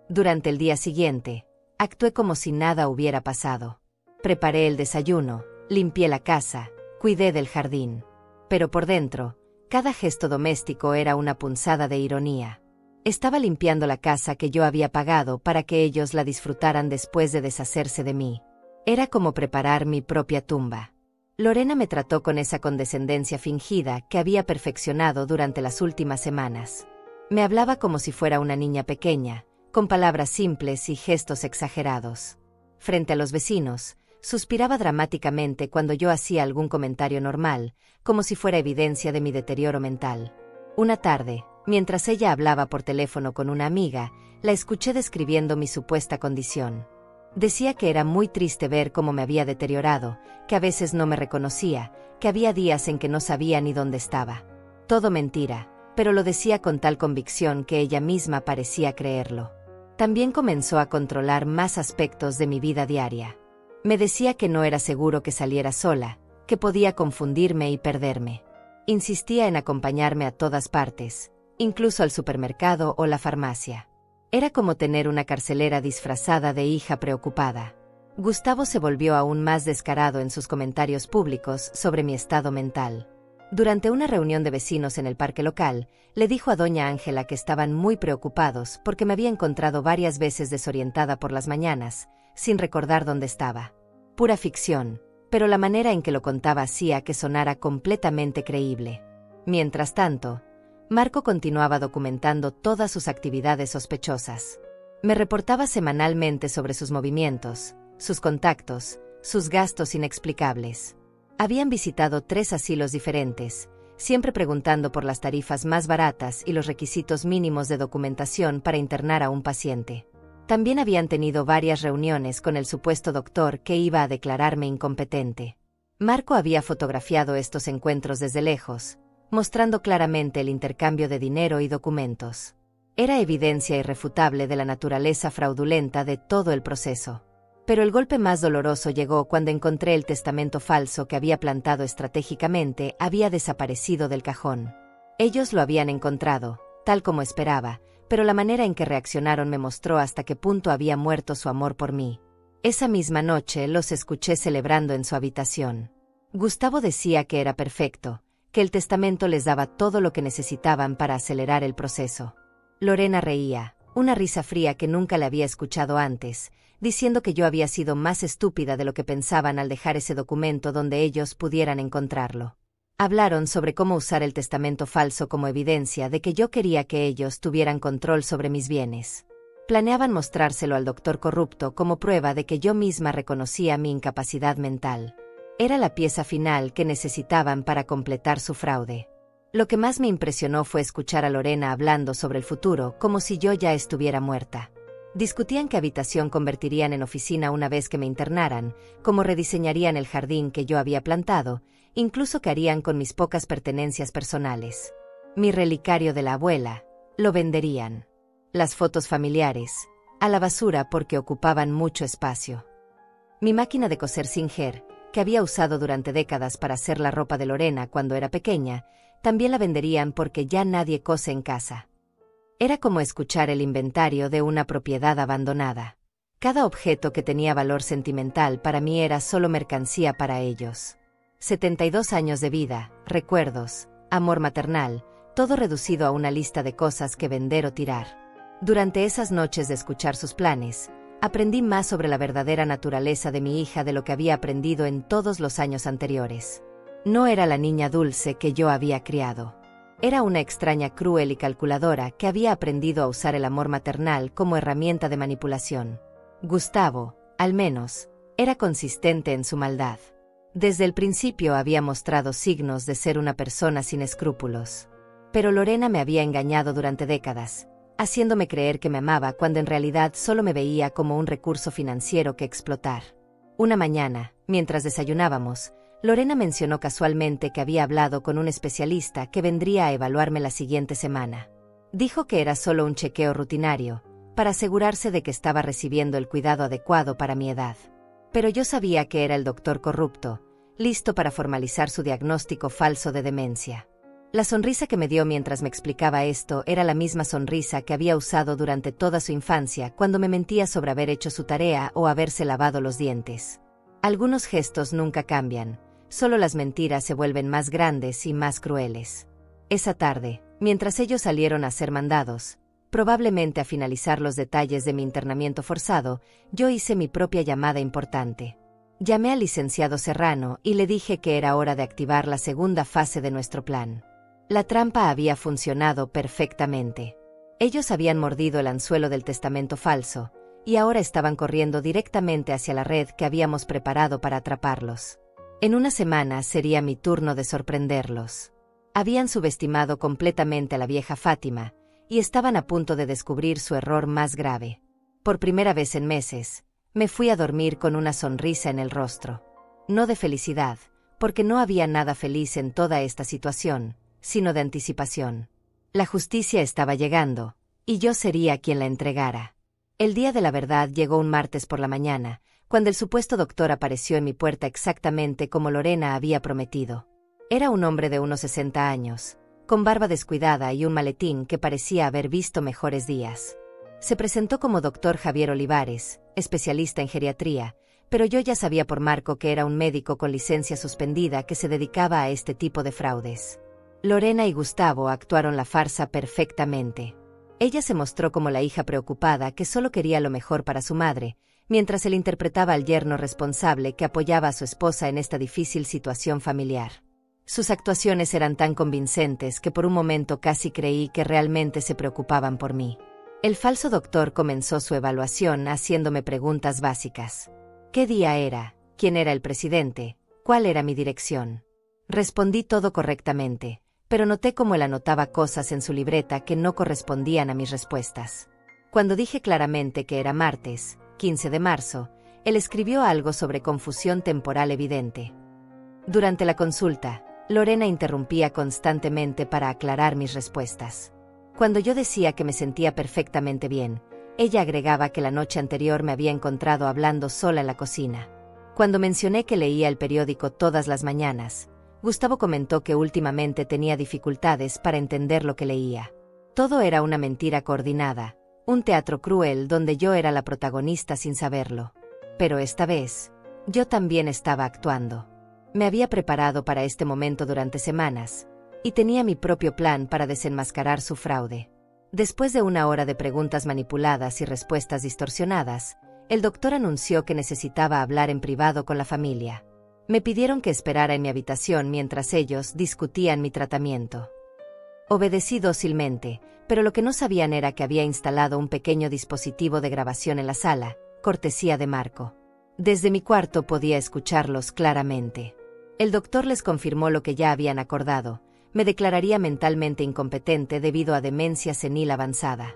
Durante el día siguiente, actué como si nada hubiera pasado. Preparé el desayuno, limpié la casa, cuidé del jardín. Pero por dentro, cada gesto doméstico era una punzada de ironía. Estaba limpiando la casa que yo había pagado para que ellos la disfrutaran después de deshacerse de mí. Era como preparar mi propia tumba. Lorena me trató con esa condescendencia fingida que había perfeccionado durante las últimas semanas. Me hablaba como si fuera una niña pequeña, con palabras simples y gestos exagerados. Frente a los vecinos, suspiraba dramáticamente cuando yo hacía algún comentario normal, como si fuera evidencia de mi deterioro mental. Una tarde, Mientras ella hablaba por teléfono con una amiga, la escuché describiendo mi supuesta condición. Decía que era muy triste ver cómo me había deteriorado, que a veces no me reconocía, que había días en que no sabía ni dónde estaba. Todo mentira, pero lo decía con tal convicción que ella misma parecía creerlo. También comenzó a controlar más aspectos de mi vida diaria. Me decía que no era seguro que saliera sola, que podía confundirme y perderme. Insistía en acompañarme a todas partes, incluso al supermercado o la farmacia. Era como tener una carcelera disfrazada de hija preocupada. Gustavo se volvió aún más descarado en sus comentarios públicos sobre mi estado mental. Durante una reunión de vecinos en el parque local, le dijo a doña Ángela que estaban muy preocupados porque me había encontrado varias veces desorientada por las mañanas, sin recordar dónde estaba. Pura ficción, pero la manera en que lo contaba hacía que sonara completamente creíble. Mientras tanto, Marco continuaba documentando todas sus actividades sospechosas. Me reportaba semanalmente sobre sus movimientos, sus contactos, sus gastos inexplicables. Habían visitado 3 asilos diferentes, siempre preguntando por las tarifas más baratas y los requisitos mínimos de documentación para internar a un paciente. También habían tenido varias reuniones con el supuesto doctor que iba a declararme incompetente. Marco había fotografiado estos encuentros desde lejos, mostrando claramente el intercambio de dinero y documentos. Era evidencia irrefutable de la naturaleza fraudulenta de todo el proceso. Pero el golpe más doloroso llegó cuando encontré el testamento falso que había plantado estratégicamente había desaparecido del cajón. Ellos lo habían encontrado, tal como esperaba, pero la manera en que reaccionaron me mostró hasta qué punto había muerto su amor por mí. Esa misma noche los escuché celebrando en su habitación. Gustavo decía que era perfecto, que el testamento les daba todo lo que necesitaban para acelerar el proceso. Lorena reía, una risa fría que nunca le había escuchado antes, diciendo que yo había sido más estúpida de lo que pensaban al dejar ese documento donde ellos pudieran encontrarlo. Hablaron sobre cómo usar el testamento falso como evidencia de que yo quería que ellos tuvieran control sobre mis bienes. Planeaban mostrárselo al doctor corrupto como prueba de que yo misma reconocía mi incapacidad mental. Era la pieza final que necesitaban para completar su fraude. Lo que más me impresionó fue escuchar a Lorena hablando sobre el futuro como si yo ya estuviera muerta. Discutían qué habitación convertirían en oficina una vez que me internaran, cómo rediseñarían el jardín que yo había plantado, incluso qué harían con mis pocas pertenencias personales. Mi relicario de la abuela, lo venderían. Las fotos familiares, a la basura porque ocupaban mucho espacio. Mi máquina de coser Singer, que había usado durante décadas para hacer la ropa de Lorena cuando era pequeña, también la venderían porque ya nadie cose en casa. Era como escuchar el inventario de una propiedad abandonada. Cada objeto que tenía valor sentimental para mí era solo mercancía para ellos. 72 años de vida, recuerdos, amor maternal, todo reducido a una lista de cosas que vender o tirar. Durante esas noches de escuchar sus planes, aprendí más sobre la verdadera naturaleza de mi hija de lo que había aprendido en todos los años anteriores. No era la niña dulce que yo había criado. Era una extraña cruel y calculadora que había aprendido a usar el amor maternal como herramienta de manipulación. Gustavo, al menos, era consistente en su maldad. Desde el principio había mostrado signos de ser una persona sin escrúpulos. Pero Lorena me había engañado durante décadas, haciéndome creer que me amaba cuando en realidad solo me veía como un recurso financiero que explotar. Una mañana, mientras desayunábamos, Lorena mencionó casualmente que había hablado con un especialista que vendría a evaluarme la siguiente semana. Dijo que era solo un chequeo rutinario, para asegurarse de que estaba recibiendo el cuidado adecuado para mi edad. Pero yo sabía que era el doctor corrupto, listo para formalizar su diagnóstico falso de demencia. La sonrisa que me dio mientras me explicaba esto era la misma sonrisa que había usado durante toda su infancia cuando me mentía sobre haber hecho su tarea o haberse lavado los dientes. Algunos gestos nunca cambian. Solo las mentiras se vuelven más grandes y más crueles. Esa tarde, mientras ellos salieron a ser mandados, probablemente a finalizar los detalles de mi internamiento forzado, yo hice mi propia llamada importante. Llamé al licenciado Serrano y le dije que era hora de activar la segunda fase de nuestro plan. La trampa había funcionado perfectamente. Ellos habían mordido el anzuelo del testamento falso, y ahora estaban corriendo directamente hacia la red que habíamos preparado para atraparlos. En una semana sería mi turno de sorprenderlos. Habían subestimado completamente a la vieja Fátima, y estaban a punto de descubrir su error más grave. Por primera vez en meses, me fui a dormir con una sonrisa en el rostro. No de felicidad, porque no había nada feliz en toda esta situación, sino de anticipación. La justicia estaba llegando, y yo sería quien la entregara. El día de la verdad llegó un martes por la mañana, cuando el supuesto doctor apareció en mi puerta exactamente como Lorena había prometido. Era un hombre de unos 60 años, con barba descuidada y un maletín que parecía haber visto mejores días. Se presentó como doctor Javier Olivares, especialista en geriatría, pero yo ya sabía por Marco que era un médico con licencia suspendida que se dedicaba a este tipo de fraudes. Lorena y Gustavo actuaron la farsa perfectamente. Ella se mostró como la hija preocupada que solo quería lo mejor para su madre, mientras él interpretaba al yerno responsable que apoyaba a su esposa en esta difícil situación familiar. Sus actuaciones eran tan convincentes que por un momento casi creí que realmente se preocupaban por mí. El falso doctor comenzó su evaluación haciéndome preguntas básicas. ¿Qué día era? ¿Quién era el presidente? ¿Cuál era mi dirección? Respondí todo correctamente, pero noté cómo él anotaba cosas en su libreta que no correspondían a mis respuestas. Cuando dije claramente que era martes, 15 de marzo, él escribió algo sobre confusión temporal evidente. Durante la consulta, Lorena interrumpía constantemente para aclarar mis respuestas. Cuando yo decía que me sentía perfectamente bien, ella agregaba que la noche anterior me había encontrado hablando sola en la cocina. Cuando mencioné que leía el periódico todas las mañanas, Gustavo comentó que últimamente tenía dificultades para entender lo que leía. Todo era una mentira coordinada, un teatro cruel donde yo era la protagonista sin saberlo. Pero esta vez, yo también estaba actuando. Me había preparado para este momento durante semanas, y tenía mi propio plan para desenmascarar su fraude. Después de una hora de preguntas manipuladas y respuestas distorsionadas, el doctor anunció que necesitaba hablar en privado con la familia. Me pidieron que esperara en mi habitación mientras ellos discutían mi tratamiento. Obedecí dócilmente, pero lo que no sabían era que había instalado un pequeño dispositivo de grabación en la sala, cortesía de Marco. Desde mi cuarto podía escucharlos claramente. El doctor les confirmó lo que ya habían acordado: me declararía mentalmente incompetente debido a demencia senil avanzada.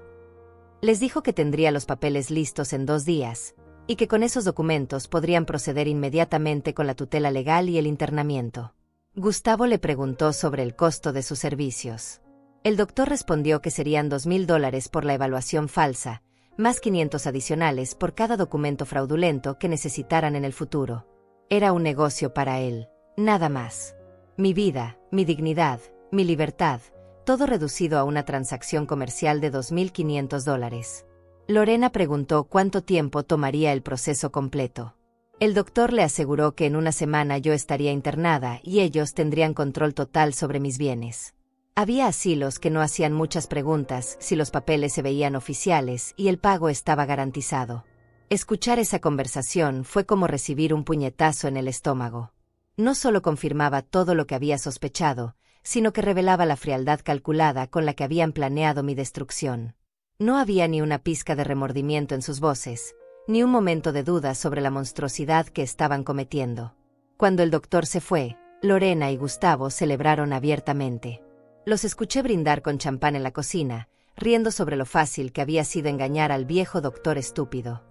Les dijo que tendría los papeles listos en 2 días, y que con esos documentos podrían proceder inmediatamente con la tutela legal y el internamiento. Gustavo le preguntó sobre el costo de sus servicios. El doctor respondió que serían $2,000 por la evaluación falsa, más 500 adicionales por cada documento fraudulento que necesitaran en el futuro. Era un negocio para él, nada más. Mi vida, mi dignidad, mi libertad, todo reducido a una transacción comercial de $2,500. Lorena preguntó cuánto tiempo tomaría el proceso completo. El doctor le aseguró que en una semana yo estaría internada y ellos tendrían control total sobre mis bienes. Había asilos que no hacían muchas preguntas si los papeles se veían oficiales y el pago estaba garantizado. Escuchar esa conversación fue como recibir un puñetazo en el estómago. No solo confirmaba todo lo que había sospechado, sino que revelaba la frialdad calculada con la que habían planeado mi destrucción. No había ni una pizca de remordimiento en sus voces, ni un momento de duda sobre la monstruosidad que estaban cometiendo. Cuando el doctor se fue, Lorena y Gustavo celebraron abiertamente. Los escuché brindar con champán en la cocina, riendo sobre lo fácil que había sido engañar al viejo doctor estúpido.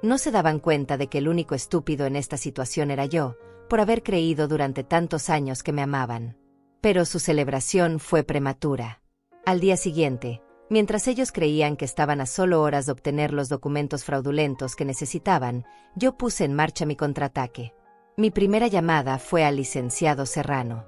No se daban cuenta de que el único estúpido en esta situación era yo, por haber creído durante tantos años que me amaban. Pero su celebración fue prematura. Al día siguiente, mientras ellos creían que estaban a solo horas de obtener los documentos fraudulentos que necesitaban, yo puse en marcha mi contraataque. Mi primera llamada fue al licenciado Serrano.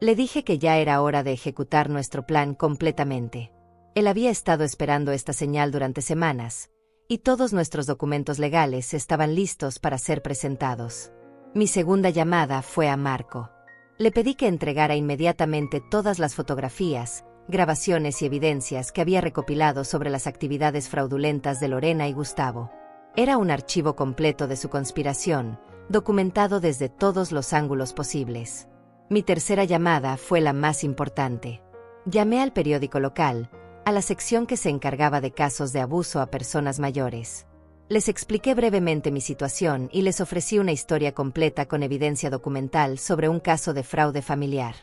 Le dije que ya era hora de ejecutar nuestro plan completamente. Él había estado esperando esta señal durante semanas, y todos nuestros documentos legales estaban listos para ser presentados. Mi segunda llamada fue a Marco. Le pedí que entregara inmediatamente todas las fotografías, grabaciones y evidencias que había recopilado sobre las actividades fraudulentas de Lorena y Gustavo. Era un archivo completo de su conspiración, documentado desde todos los ángulos posibles. Mi tercera llamada fue la más importante. Llamé al periódico local, a la sección que se encargaba de casos de abuso a personas mayores. Les expliqué brevemente mi situación y les ofrecí una historia completa con evidencia documental sobre un caso de fraude familiar.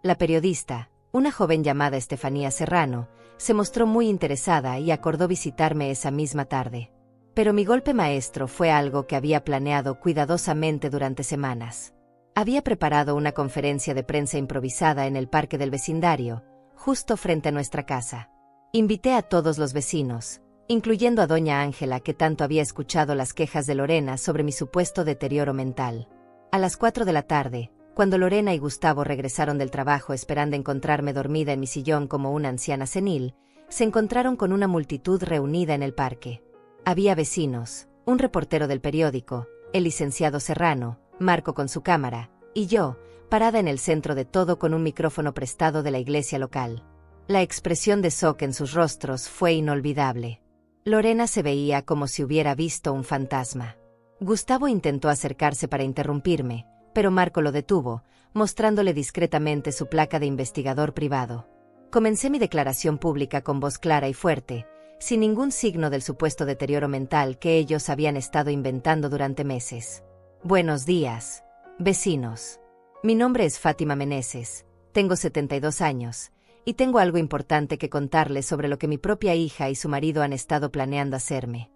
La periodista, una joven llamada Estefanía Serrano, se mostró muy interesada y acordó visitarme esa misma tarde. Pero mi golpe maestro fue algo que había planeado cuidadosamente durante semanas. Había preparado una conferencia de prensa improvisada en el parque del vecindario, justo frente a nuestra casa. Invité a todos los vecinos, incluyendo a doña Ángela, que tanto había escuchado las quejas de Lorena sobre mi supuesto deterioro mental. A las 4 de la tarde, cuando Lorena y Gustavo regresaron del trabajo esperando encontrarme dormida en mi sillón como una anciana senil, se encontraron con una multitud reunida en el parque. Había vecinos, un reportero del periódico, el licenciado Serrano, Marco con su cámara, y yo, parada en el centro de todo con un micrófono prestado de la iglesia local. La expresión de shock en sus rostros fue inolvidable. Lorena se veía como si hubiera visto un fantasma. Gustavo intentó acercarse para interrumpirme, pero Marco lo detuvo, mostrándole discretamente su placa de investigador privado. Comencé mi declaración pública con voz clara y fuerte, sin ningún signo del supuesto deterioro mental que ellos habían estado inventando durante meses. Buenos días, vecinos. Mi nombre es Fátima Meneses, tengo 72 años, y tengo algo importante que contarles sobre lo que mi propia hija y su marido han estado planeando hacerme.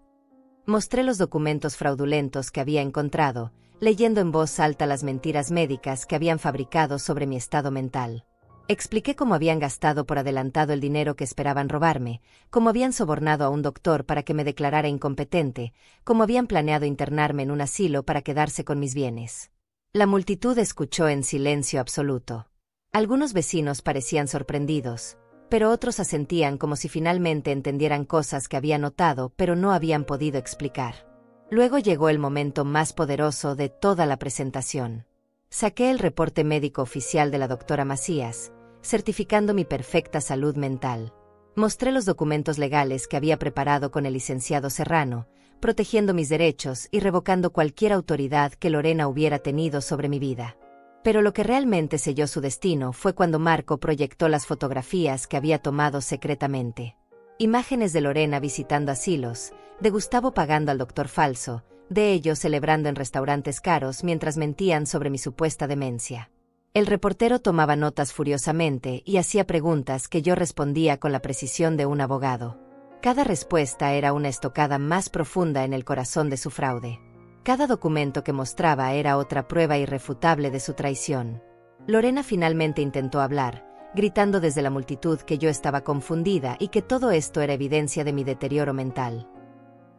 Mostré los documentos fraudulentos que había encontrado, leyendo en voz alta las mentiras médicas que habían fabricado sobre mi estado mental. Expliqué cómo habían gastado por adelantado el dinero que esperaban robarme, cómo habían sobornado a un doctor para que me declarara incompetente, cómo habían planeado internarme en un asilo para quedarse con mis bienes. La multitud escuchó en silencio absoluto. Algunos vecinos parecían sorprendidos, pero otros asentían como si finalmente entendieran cosas que había notado pero no habían podido explicar. Luego llegó el momento más poderoso de toda la presentación. Saqué el reporte médico oficial de la doctora Macías, certificando mi perfecta salud mental. Mostré los documentos legales que había preparado con el licenciado Serrano, protegiendo mis derechos y revocando cualquier autoridad que Lorena hubiera tenido sobre mi vida. Pero lo que realmente selló su destino fue cuando Marco proyectó las fotografías que había tomado secretamente. Imágenes de Lorena visitando asilos, de Gustavo pagando al doctor falso, de ellos celebrando en restaurantes caros mientras mentían sobre mi supuesta demencia. El reportero tomaba notas furiosamente y hacía preguntas que yo respondía con la precisión de un abogado. Cada respuesta era una estocada más profunda en el corazón de su fraude. Cada documento que mostraba era otra prueba irrefutable de su traición. Lorena finalmente intentó hablar, gritando desde la multitud que yo estaba confundida y que todo esto era evidencia de mi deterioro mental.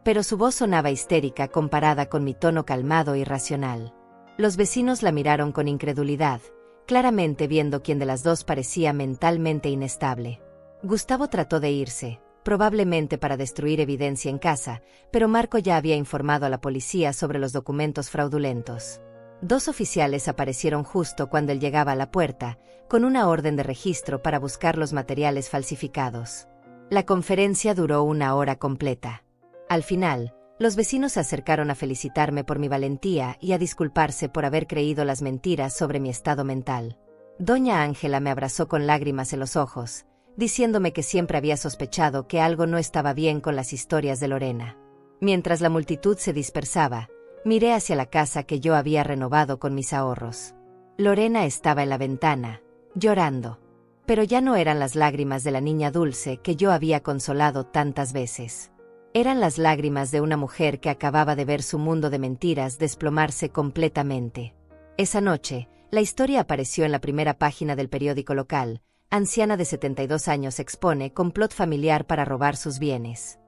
Pero su voz sonaba histérica comparada con mi tono calmado y racional. Los vecinos la miraron con incredulidad, claramente viendo quién de las dos parecía mentalmente inestable. Gustavo trató de irse, probablemente para destruir evidencia en casa, pero Marco ya había informado a la policía sobre los documentos fraudulentos. 2 oficiales aparecieron justo cuando él llegaba a la puerta, con una orden de registro para buscar los materiales falsificados. La conferencia duró 1 hora completa. Al final, los vecinos se acercaron a felicitarme por mi valentía y a disculparse por haber creído las mentiras sobre mi estado mental. Doña Ángela me abrazó con lágrimas en los ojos, diciéndome que siempre había sospechado que algo no estaba bien con las historias de Lorena. Mientras la multitud se dispersaba, miré hacia la casa que yo había renovado con mis ahorros. Lorena estaba en la ventana, llorando. Pero ya no eran las lágrimas de la niña dulce que yo había consolado tantas veces. Eran las lágrimas de una mujer que acababa de ver su mundo de mentiras desplomarse completamente. Esa noche, la historia apareció en la primera página del periódico local. Anciana de 72 años expone complot familiar para robar sus bienes.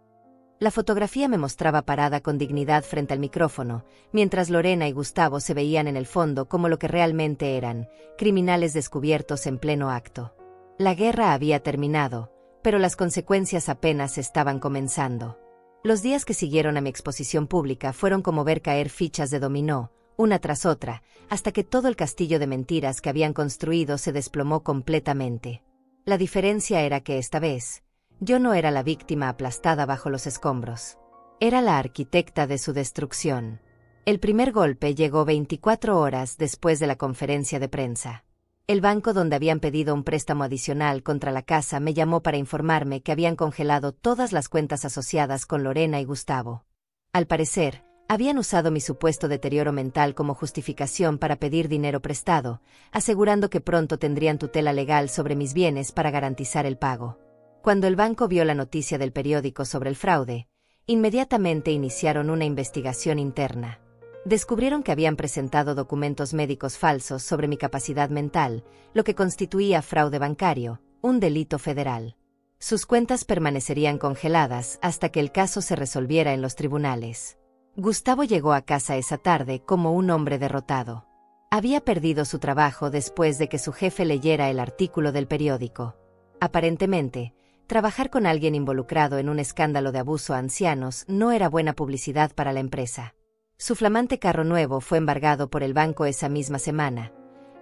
La fotografía me mostraba parada con dignidad frente al micrófono, mientras Lorena y Gustavo se veían en el fondo como lo que realmente eran, criminales descubiertos en pleno acto. La guerra había terminado, pero las consecuencias apenas estaban comenzando. Los días que siguieron a mi exposición pública fueron como ver caer fichas de dominó, una tras otra, hasta que todo el castillo de mentiras que habían construido se desplomó completamente. La diferencia era que esta vez, yo no era la víctima aplastada bajo los escombros. Era la arquitecta de su destrucción. El primer golpe llegó 24 horas después de la conferencia de prensa. El banco donde habían pedido un préstamo adicional contra la casa me llamó para informarme que habían congelado todas las cuentas asociadas con Lorena y Gustavo. Al parecer, Habían usado mi supuesto deterioro mental como justificación para pedir dinero prestado, asegurando que pronto tendrían tutela legal sobre mis bienes para garantizar el pago. Cuando el banco vio la noticia del periódico sobre el fraude, inmediatamente iniciaron una investigación interna. Descubrieron que habían presentado documentos médicos falsos sobre mi capacidad mental, lo que constituía fraude bancario, un delito federal. Sus cuentas permanecerían congeladas hasta que el caso se resolviera en los tribunales. Gustavo llegó a casa esa tarde como un hombre derrotado. Había perdido su trabajo después de que su jefe leyera el artículo del periódico. Aparentemente, trabajar con alguien involucrado en un escándalo de abuso a ancianos no era buena publicidad para la empresa. Su flamante carro nuevo fue embargado por el banco esa misma semana,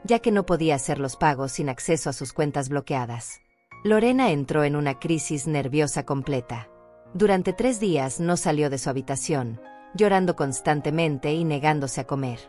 ya que no podía hacer los pagos sin acceso a sus cuentas bloqueadas. Lorena entró en una crisis nerviosa completa. Durante 3 días no salió de su habitación, llorando constantemente y negándose a comer.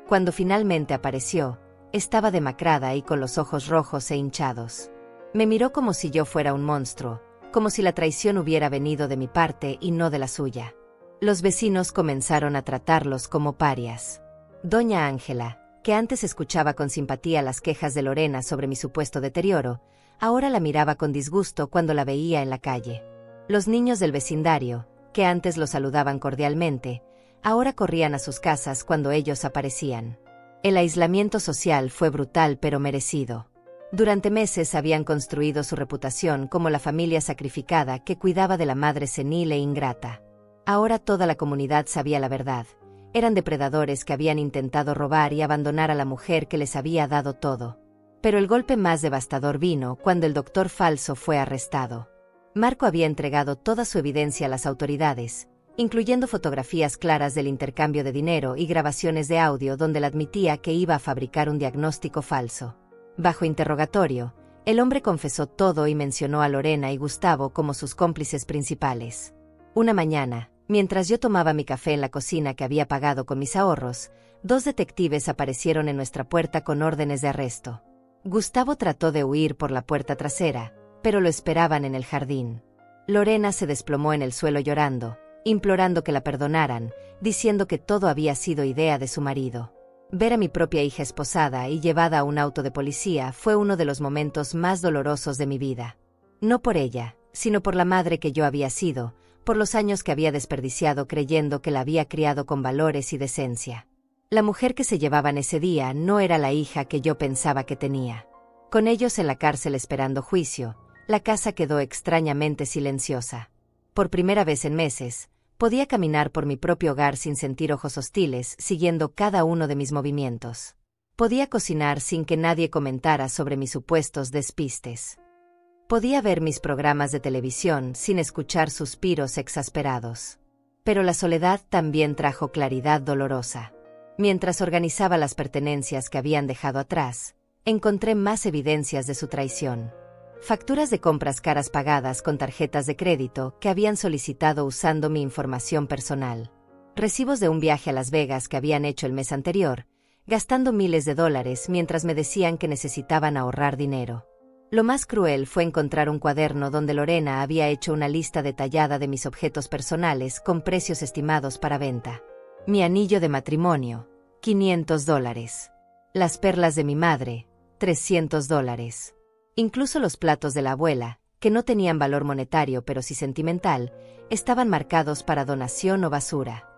Cuando finalmente apareció, estaba demacrada y con los ojos rojos e hinchados. Me miró como si yo fuera un monstruo, como si la traición hubiera venido de mi parte y no de la suya. Los vecinos comenzaron a tratarlos como parias. Doña Ángela, que antes escuchaba con simpatía las quejas de Lorena sobre mi supuesto deterioro, ahora la miraba con disgusto cuando la veía en la calle. Los niños del vecindario, que antes lo saludaban cordialmente, ahora corrían a sus casas cuando ellos aparecían. El aislamiento social fue brutal pero merecido. Durante meses habían construido su reputación como la familia sacrificada que cuidaba de la madre senil e ingrata. Ahora toda la comunidad sabía la verdad. Eran depredadores que habían intentado robar y abandonar a la mujer que les había dado todo. Pero el golpe más devastador vino cuando el doctor falso fue arrestado. Marco había entregado toda su evidencia a las autoridades, incluyendo fotografías claras del intercambio de dinero y grabaciones de audio donde le admitía que iba a fabricar un diagnóstico falso. Bajo interrogatorio, el hombre confesó todo y mencionó a Lorena y Gustavo como sus cómplices principales. Una mañana, mientras yo tomaba mi café en la cocina que había pagado con mis ahorros, 2 detectives aparecieron en nuestra puerta con órdenes de arresto. Gustavo trató de huir por la puerta trasera, pero lo esperaban en el jardín. Lorena se desplomó en el suelo llorando, implorando que la perdonaran, diciendo que todo había sido idea de su marido. Ver a mi propia hija esposada y llevada a un auto de policía fue uno de los momentos más dolorosos de mi vida. No por ella, sino por la madre que yo había sido, por los años que había desperdiciado creyendo que la había criado con valores y decencia. La mujer que se llevaban ese día no era la hija que yo pensaba que tenía. Con ellos en la cárcel esperando juicio, la casa quedó extrañamente silenciosa. Por primera vez en meses, podía caminar por mi propio hogar sin sentir ojos hostiles, siguiendo cada uno de mis movimientos. Podía cocinar sin que nadie comentara sobre mis supuestos despistes. Podía ver mis programas de televisión sin escuchar suspiros exasperados. Pero la soledad también trajo claridad dolorosa. Mientras organizaba las pertenencias que habían dejado atrás, encontré más evidencias de su traición. Facturas de compras caras pagadas con tarjetas de crédito que habían solicitado usando mi información personal. Recibos de un viaje a Las Vegas que habían hecho el mes anterior, gastando miles de dólares mientras me decían que necesitaban ahorrar dinero. Lo más cruel fue encontrar un cuaderno donde Lorena había hecho una lista detallada de mis objetos personales con precios estimados para venta. Mi anillo de matrimonio, $500. Las perlas de mi madre, $300. Incluso los platos de la abuela, que no tenían valor monetario pero sí sentimental, estaban marcados para donación o basura.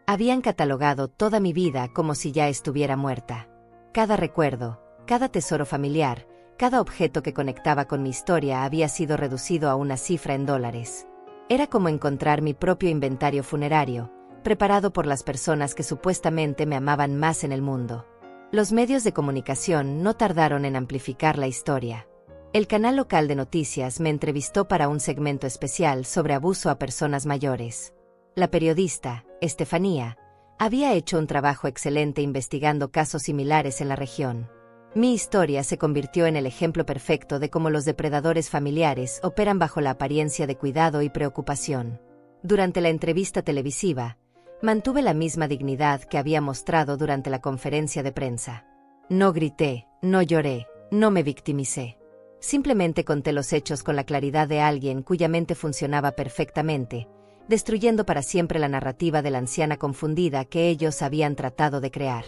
Habían catalogado toda mi vida como si ya estuviera muerta. Cada recuerdo, cada tesoro familiar, cada objeto que conectaba con mi historia había sido reducido a una cifra en dólares. Era como encontrar mi propio inventario funerario, preparado por las personas que supuestamente me amaban más en el mundo. Los medios de comunicación no tardaron en amplificar la historia. El canal local de noticias me entrevistó para un segmento especial sobre abuso a personas mayores. La periodista, Estefanía, había hecho un trabajo excelente investigando casos similares en la región. Mi historia se convirtió en el ejemplo perfecto de cómo los depredadores familiares operan bajo la apariencia de cuidado y preocupación. Durante la entrevista televisiva, mantuve la misma dignidad que había mostrado durante la conferencia de prensa. No grité, no lloré, no me victimicé. Simplemente conté los hechos con la claridad de alguien cuya mente funcionaba perfectamente, destruyendo para siempre la narrativa de la anciana confundida que ellos habían tratado de crear.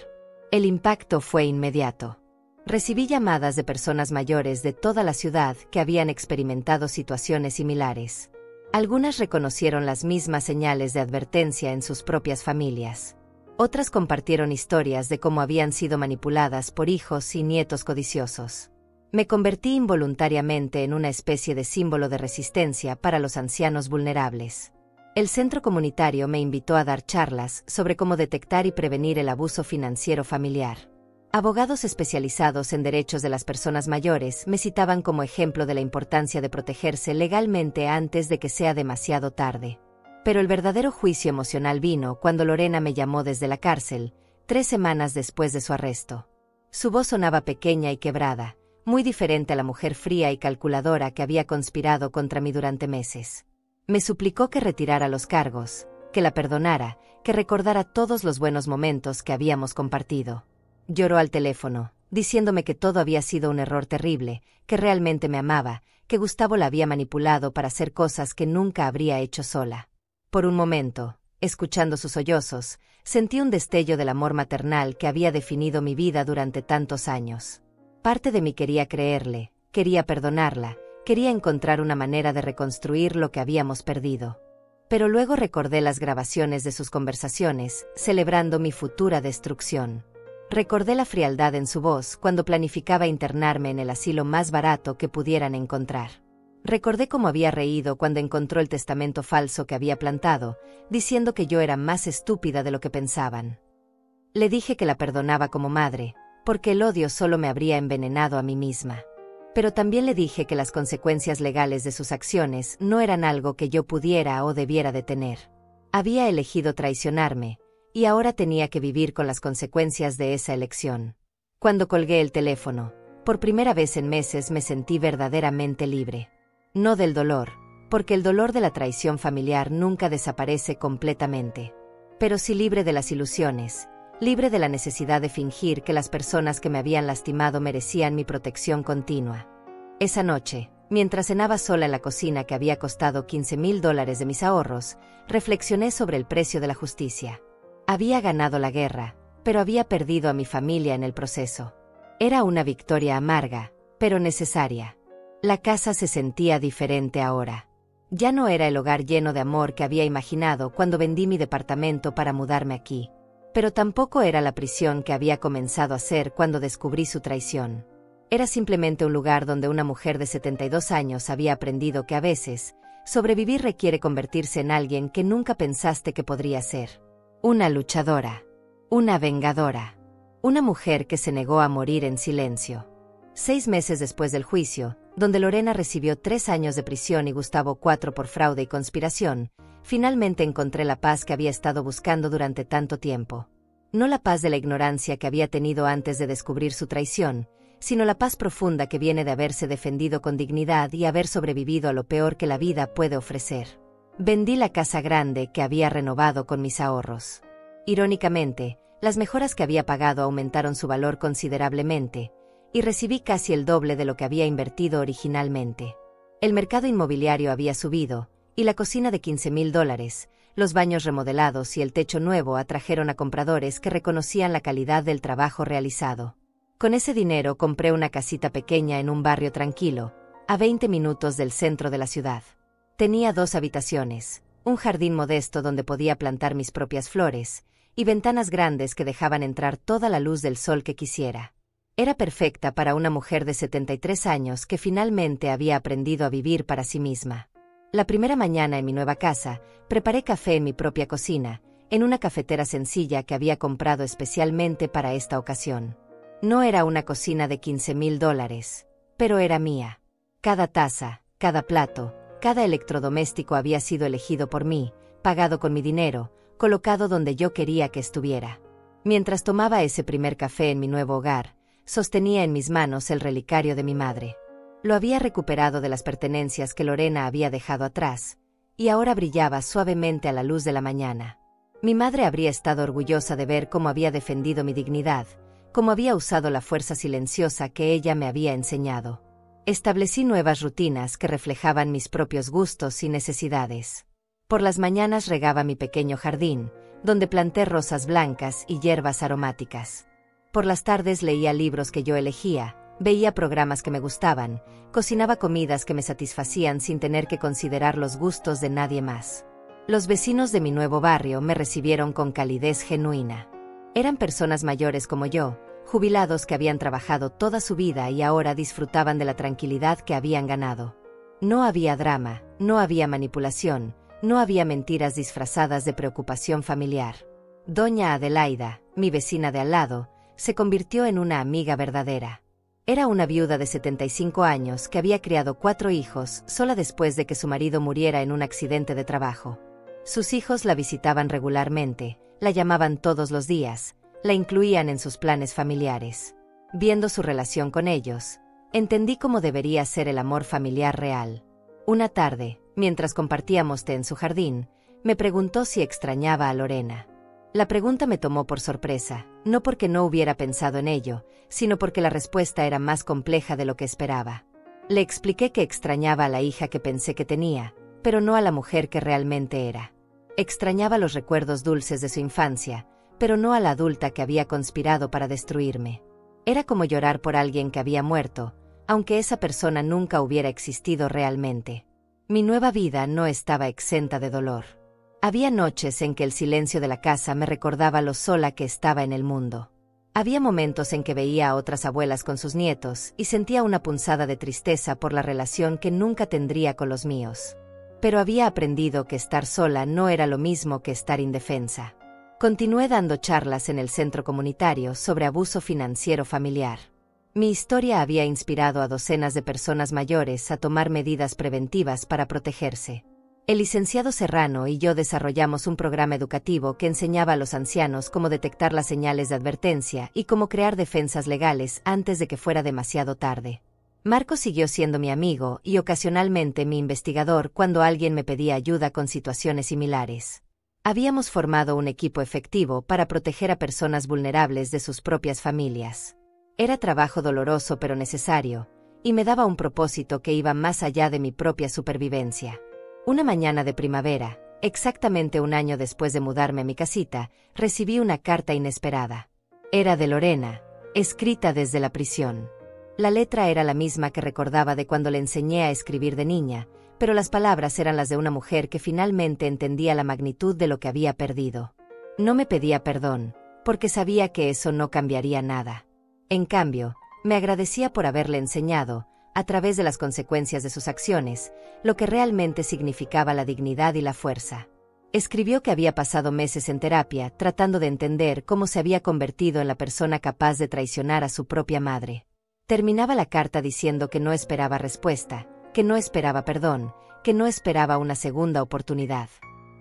El impacto fue inmediato. Recibí llamadas de personas mayores de toda la ciudad que habían experimentado situaciones similares. Algunas reconocieron las mismas señales de advertencia en sus propias familias. Otras compartieron historias de cómo habían sido manipuladas por hijos y nietos codiciosos. Me convertí involuntariamente en una especie de símbolo de resistencia para los ancianos vulnerables. El centro comunitario me invitó a dar charlas sobre cómo detectar y prevenir el abuso financiero familiar. Abogados especializados en derechos de las personas mayores me citaban como ejemplo de la importancia de protegerse legalmente antes de que sea demasiado tarde. Pero el verdadero juicio emocional vino cuando Lorena me llamó desde la cárcel, 3 semanas después de su arresto. Su voz sonaba pequeña y quebrada, muy diferente a la mujer fría y calculadora que había conspirado contra mí durante meses. Me suplicó que retirara los cargos, que la perdonara, que recordara todos los buenos momentos que habíamos compartido. Lloró al teléfono, diciéndome que todo había sido un error terrible, que realmente me amaba, que Gustavo la había manipulado para hacer cosas que nunca habría hecho sola. Por un momento, escuchando sus sollozos, sentí un destello del amor maternal que había definido mi vida durante tantos años. Parte de mí quería creerle, quería perdonarla, quería encontrar una manera de reconstruir lo que habíamos perdido. Pero luego recordé las grabaciones de sus conversaciones, celebrando mi futura destrucción. Recordé la frialdad en su voz cuando planificaba internarme en el asilo más barato que pudieran encontrar. Recordé cómo había reído cuando encontró el testamento falso que había plantado, diciendo que yo era más estúpida de lo que pensaban. Le dije que la perdonaba como madre, porque el odio solo me habría envenenado a mí misma. Pero también le dije que las consecuencias legales de sus acciones no eran algo que yo pudiera o debiera detener. Había elegido traicionarme, y ahora tenía que vivir con las consecuencias de esa elección. Cuando colgué el teléfono, por primera vez en meses me sentí verdaderamente libre. No del dolor, porque el dolor de la traición familiar nunca desaparece completamente. Pero sí libre de las ilusiones, libre de la necesidad de fingir que las personas que me habían lastimado merecían mi protección continua. Esa noche, mientras cenaba sola en la cocina que había costado $15,000 de mis ahorros, reflexioné sobre el precio de la justicia. Había ganado la guerra, pero había perdido a mi familia en el proceso. Era una victoria amarga, pero necesaria. La casa se sentía diferente ahora. Ya no era el hogar lleno de amor que había imaginado cuando vendí mi departamento para mudarme aquí. Pero tampoco era la prisión que había comenzado a ser cuando descubrí su traición. Era simplemente un lugar donde una mujer de 72 años había aprendido que a veces, sobrevivir requiere convertirse en alguien que nunca pensaste que podría ser. Una luchadora. Una vengadora. Una mujer que se negó a morir en silencio. 6 meses después del juicio, donde Lorena recibió 3 años de prisión y Gustavo 4 por fraude y conspiración, finalmente encontré la paz que había estado buscando durante tanto tiempo. No la paz de la ignorancia que había tenido antes de descubrir su traición, sino la paz profunda que viene de haberse defendido con dignidad y haber sobrevivido a lo peor que la vida puede ofrecer. Vendí la casa grande que había renovado con mis ahorros. Irónicamente, las mejoras que había pagado aumentaron su valor considerablemente, y recibí casi el doble de lo que había invertido originalmente. El mercado inmobiliario había subido, y la cocina de $15,000, los baños remodelados y el techo nuevo atrajeron a compradores que reconocían la calidad del trabajo realizado. Con ese dinero compré una casita pequeña en un barrio tranquilo, a 20 minutos del centro de la ciudad. Tenía 2 habitaciones, un jardín modesto donde podía plantar mis propias flores, y ventanas grandes que dejaban entrar toda la luz del sol que quisiera. Era perfecta para una mujer de 73 años que finalmente había aprendido a vivir para sí misma. La primera mañana en mi nueva casa, preparé café en mi propia cocina, en una cafetera sencilla que había comprado especialmente para esta ocasión. No era una cocina de $15,000, pero era mía. Cada taza, cada plato, cada electrodoméstico había sido elegido por mí, pagado con mi dinero, colocado donde yo quería que estuviera. Mientras tomaba ese primer café en mi nuevo hogar, sostenía en mis manos el relicario de mi madre. Lo había recuperado de las pertenencias que Lorena había dejado atrás, y ahora brillaba suavemente a la luz de la mañana. Mi madre habría estado orgullosa de ver cómo había defendido mi dignidad, cómo había usado la fuerza silenciosa que ella me había enseñado. Establecí nuevas rutinas que reflejaban mis propios gustos y necesidades. Por las mañanas regaba mi pequeño jardín, donde planté rosas blancas y hierbas aromáticas. Por las tardes leía libros que yo elegía, veía programas que me gustaban, cocinaba comidas que me satisfacían sin tener que considerar los gustos de nadie más. Los vecinos de mi nuevo barrio me recibieron con calidez genuina. Eran personas mayores como yo, jubilados que habían trabajado toda su vida y ahora disfrutaban de la tranquilidad que habían ganado. No había drama, no había manipulación, no había mentiras disfrazadas de preocupación familiar. Doña Adelaida, mi vecina de al lado, se convirtió en una amiga verdadera. Era una viuda de 75 años que había criado 4 hijos sola después de que su marido muriera en un accidente de trabajo. Sus hijos la visitaban regularmente, la llamaban todos los días, la incluían en sus planes familiares. Viendo su relación con ellos, entendí cómo debería ser el amor familiar real. Una tarde, mientras compartíamos té en su jardín, me preguntó si extrañaba a Lorena. La pregunta me tomó por sorpresa, no porque no hubiera pensado en ello, sino porque la respuesta era más compleja de lo que esperaba. Le expliqué que extrañaba a la hija que pensé que tenía, pero no a la mujer que realmente era. Extrañaba los recuerdos dulces de su infancia, pero no a la adulta que había conspirado para destruirme. Era como llorar por alguien que había muerto, aunque esa persona nunca hubiera existido realmente. Mi nueva vida no estaba exenta de dolor. Había noches en que el silencio de la casa me recordaba lo sola que estaba en el mundo. Había momentos en que veía a otras abuelas con sus nietos y sentía una punzada de tristeza por la relación que nunca tendría con los míos. Pero había aprendido que estar sola no era lo mismo que estar indefensa. Continué dando charlas en el centro comunitario sobre abuso financiero familiar. Mi historia había inspirado a docenas de personas mayores a tomar medidas preventivas para protegerse. El licenciado Serrano y yo desarrollamos un programa educativo que enseñaba a los ancianos cómo detectar las señales de advertencia y cómo crear defensas legales antes de que fuera demasiado tarde. Marco siguió siendo mi amigo y ocasionalmente mi investigador cuando alguien me pedía ayuda con situaciones similares. Habíamos formado un equipo efectivo para proteger a personas vulnerables de sus propias familias. Era trabajo doloroso pero necesario, y me daba un propósito que iba más allá de mi propia supervivencia. Una mañana de primavera, exactamente un año después de mudarme a mi casita, recibí una carta inesperada. Era de Lorena, escrita desde la prisión. La letra era la misma que recordaba de cuando le enseñé a escribir de niña, pero las palabras eran las de una mujer que finalmente entendía la magnitud de lo que había perdido. No me pedía perdón, porque sabía que eso no cambiaría nada. En cambio, me agradecía por haberle enseñado, a través de las consecuencias de sus acciones, lo que realmente significaba la dignidad y la fuerza. Escribió que había pasado meses en terapia tratando de entender cómo se había convertido en la persona capaz de traicionar a su propia madre. Terminaba la carta diciendo que no esperaba respuesta, que no esperaba perdón, que no esperaba una segunda oportunidad.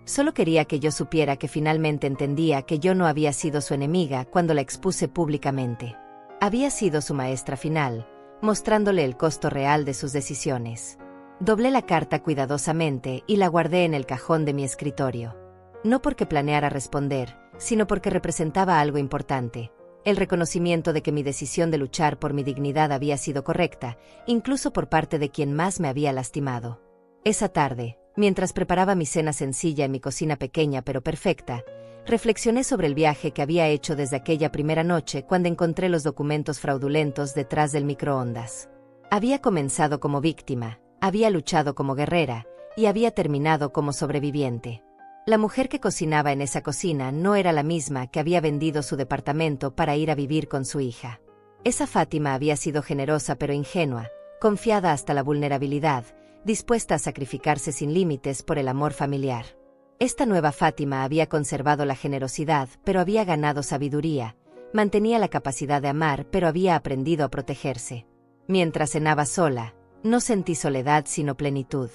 Solo quería que yo supiera que finalmente entendía que yo no había sido su enemiga cuando la expuse públicamente. Había sido su maestra final, mostrándole el costo real de sus decisiones. Doblé la carta cuidadosamente y la guardé en el cajón de mi escritorio. No porque planeara responder, sino porque representaba algo importante, el reconocimiento de que mi decisión de luchar por mi dignidad había sido correcta, incluso por parte de quien más me había lastimado. Esa tarde, mientras preparaba mi cena sencilla en mi cocina pequeña pero perfecta, reflexioné sobre el viaje que había hecho desde aquella primera noche cuando encontré los documentos fraudulentos detrás del microondas. Había comenzado como víctima, había luchado como guerrera, y había terminado como sobreviviente. La mujer que cocinaba en esa cocina no era la misma que había vendido su departamento para ir a vivir con su hija. Esa Fátima había sido generosa pero ingenua, confiada hasta la vulnerabilidad, dispuesta a sacrificarse sin límites por el amor familiar. Esta nueva Fátima había conservado la generosidad, pero había ganado sabiduría, mantenía la capacidad de amar, pero había aprendido a protegerse. Mientras cenaba sola, no sentí soledad sino plenitud.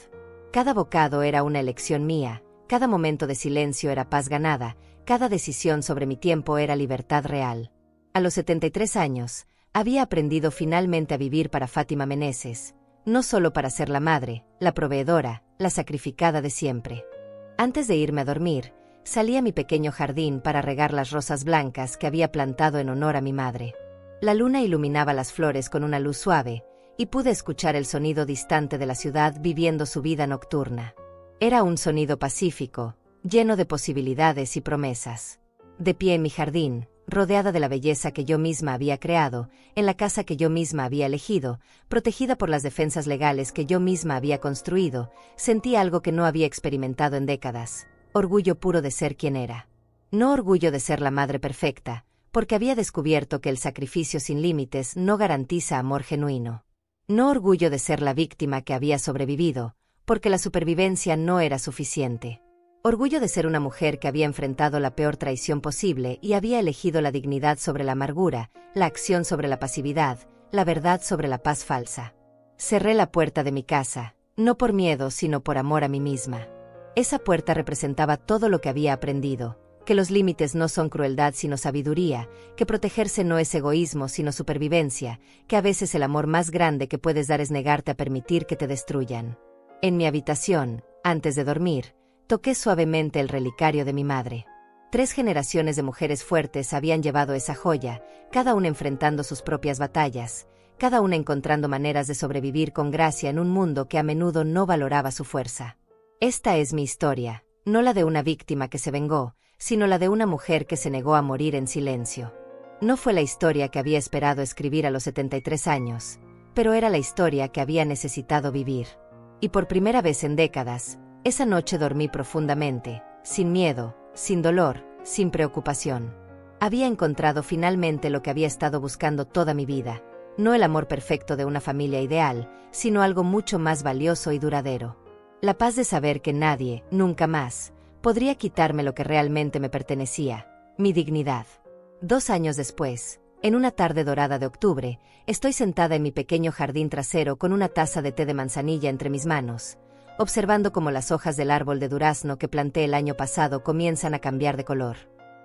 Cada bocado era una elección mía, cada momento de silencio era paz ganada, cada decisión sobre mi tiempo era libertad real. A los 73 años, había aprendido finalmente a vivir para Fátima Meneses, no solo para ser la madre, la proveedora, la sacrificada de siempre. Antes de irme a dormir, salí a mi pequeño jardín para regar las rosas blancas que había plantado en honor a mi madre. La luna iluminaba las flores con una luz suave, y pude escuchar el sonido distante de la ciudad viviendo su vida nocturna. Era un sonido pacífico, lleno de posibilidades y promesas. De pie en mi jardín, rodeada de la belleza que yo misma había creado, en la casa que yo misma había elegido, protegida por las defensas legales que yo misma había construido, sentí algo que no había experimentado en décadas: orgullo puro de ser quien era. No orgullo de ser la madre perfecta, porque había descubierto que el sacrificio sin límites no garantiza amor genuino. No orgullo de ser la víctima que había sobrevivido, porque la supervivencia no era suficiente. Orgullo de ser una mujer que había enfrentado la peor traición posible y había elegido la dignidad sobre la amargura, la acción sobre la pasividad, la verdad sobre la paz falsa. Cerré la puerta de mi casa, no por miedo sino por amor a mí misma. Esa puerta representaba todo lo que había aprendido: que los límites no son crueldad sino sabiduría, que protegerse no es egoísmo sino supervivencia, que a veces el amor más grande que puedes dar es negarte a permitir que te destruyan. En mi habitación, antes de dormir, toqué suavemente el relicario de mi madre. 3 generaciones de mujeres fuertes habían llevado esa joya, cada una enfrentando sus propias batallas, cada una encontrando maneras de sobrevivir con gracia en un mundo que a menudo no valoraba su fuerza. Esta es mi historia, no la de una víctima que se vengó, sino la de una mujer que se negó a morir en silencio. No fue la historia que había esperado escribir a los 73 años, pero era la historia que había necesitado vivir. Y por primera vez en décadas, esa noche dormí profundamente, sin miedo, sin dolor, sin preocupación. Había encontrado finalmente lo que había estado buscando toda mi vida: no el amor perfecto de una familia ideal, sino algo mucho más valioso y duradero. La paz de saber que nadie, nunca más, podría quitarme lo que realmente me pertenecía: mi dignidad. 2 años después, en una tarde dorada de octubre, estoy sentada en mi pequeño jardín trasero con una taza de té de manzanilla entre mis manos, observando cómo las hojas del árbol de durazno que planté el año pasado comienzan a cambiar de color.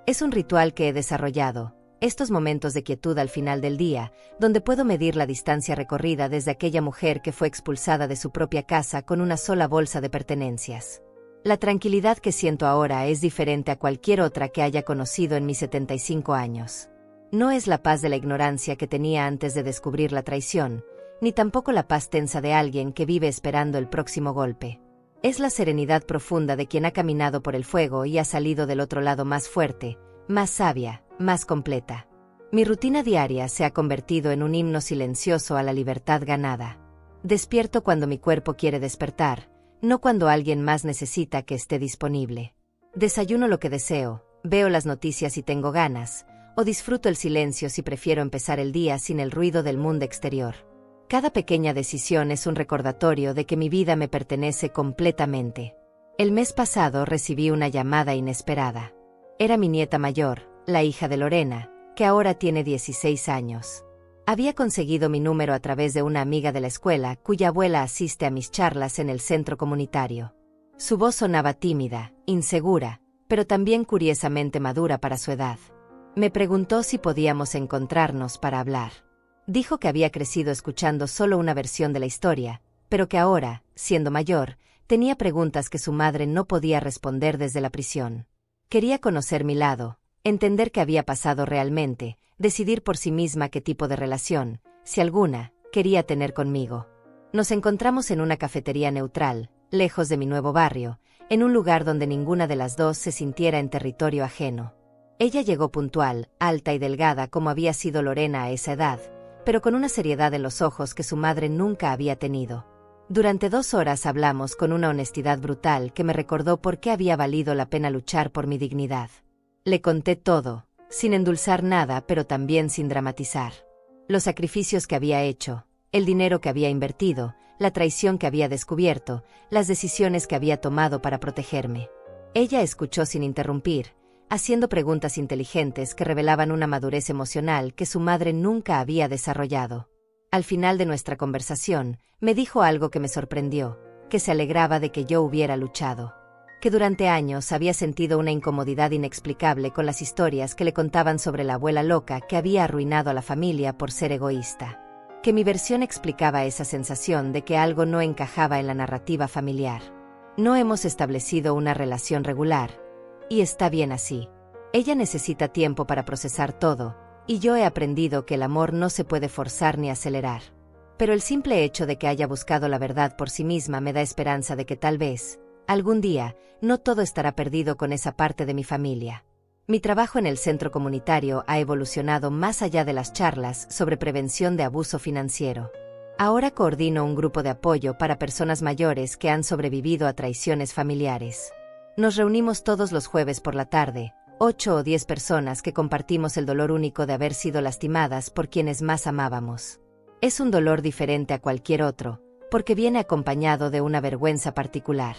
Es un ritual que he desarrollado, estos momentos de quietud al final del día, donde puedo medir la distancia recorrida desde aquella mujer que fue expulsada de su propia casa con una sola bolsa de pertenencias. La tranquilidad que siento ahora es diferente a cualquier otra que haya conocido en mis 75 años. No es la paz de la ignorancia que tenía antes de descubrir la traición, ni tampoco la paz tensa de alguien que vive esperando el próximo golpe. Es la serenidad profunda de quien ha caminado por el fuego y ha salido del otro lado más fuerte, más sabia, más completa. Mi rutina diaria se ha convertido en un himno silencioso a la libertad ganada. Despierto cuando mi cuerpo quiere despertar, no cuando alguien más necesita que esté disponible. Desayuno lo que deseo, veo las noticias si tengo ganas, o disfruto el silencio si prefiero empezar el día sin el ruido del mundo exterior. Cada pequeña decisión es un recordatorio de que mi vida me pertenece completamente. El mes pasado recibí una llamada inesperada. Era mi nieta mayor, la hija de Lorena, que ahora tiene 16 años. Había conseguido mi número a través de una amiga de la escuela cuya abuela asiste a mis charlas en el centro comunitario. Su voz sonaba tímida, insegura, pero también curiosamente madura para su edad. Me preguntó si podíamos encontrarnos para hablar. Dijo que había crecido escuchando solo una versión de la historia, pero que ahora, siendo mayor, tenía preguntas que su madre no podía responder desde la prisión. Quería conocer mi lado, entender qué había pasado realmente, decidir por sí misma qué tipo de relación, si alguna, quería tener conmigo. Nos encontramos en una cafetería neutral, lejos de mi nuevo barrio, en un lugar donde ninguna de las dos se sintiera en territorio ajeno. Ella llegó puntual, alta y delgada como había sido Lorena a esa edad, pero con una seriedad en los ojos que su madre nunca había tenido. Durante 2 horas hablamos con una honestidad brutal que me recordó por qué había valido la pena luchar por mi dignidad. Le conté todo, sin endulzar nada pero también sin dramatizar. Los sacrificios que había hecho, el dinero que había invertido, la traición que había descubierto, las decisiones que había tomado para protegerme. Ella escuchó sin interrumpir, haciendo preguntas inteligentes que revelaban una madurez emocional que su madre nunca había desarrollado. Al final de nuestra conversación, me dijo algo que me sorprendió, que se alegraba de que yo hubiera luchado. Que durante años había sentido una incomodidad inexplicable con las historias que le contaban sobre la abuela loca que había arruinado a la familia por ser egoísta. Que mi versión explicaba esa sensación de que algo no encajaba en la narrativa familiar. No hemos establecido una relación regular, y está bien así. Ella necesita tiempo para procesar todo, y yo he aprendido que el amor no se puede forzar ni acelerar. Pero el simple hecho de que haya buscado la verdad por sí misma me da esperanza de que tal vez, Algún día, no todo estará perdido con esa parte de mi familia. Mi trabajo en el centro comunitario ha evolucionado más allá de las charlas sobre prevención de abuso financiero. Ahora coordino un grupo de apoyo para personas mayores que han sobrevivido a traiciones familiares. Nos reunimos todos los jueves por la tarde, 8 o 10 personas que compartimos el dolor único de haber sido lastimadas por quienes más amábamos. Es un dolor diferente a cualquier otro, porque viene acompañado de una vergüenza particular.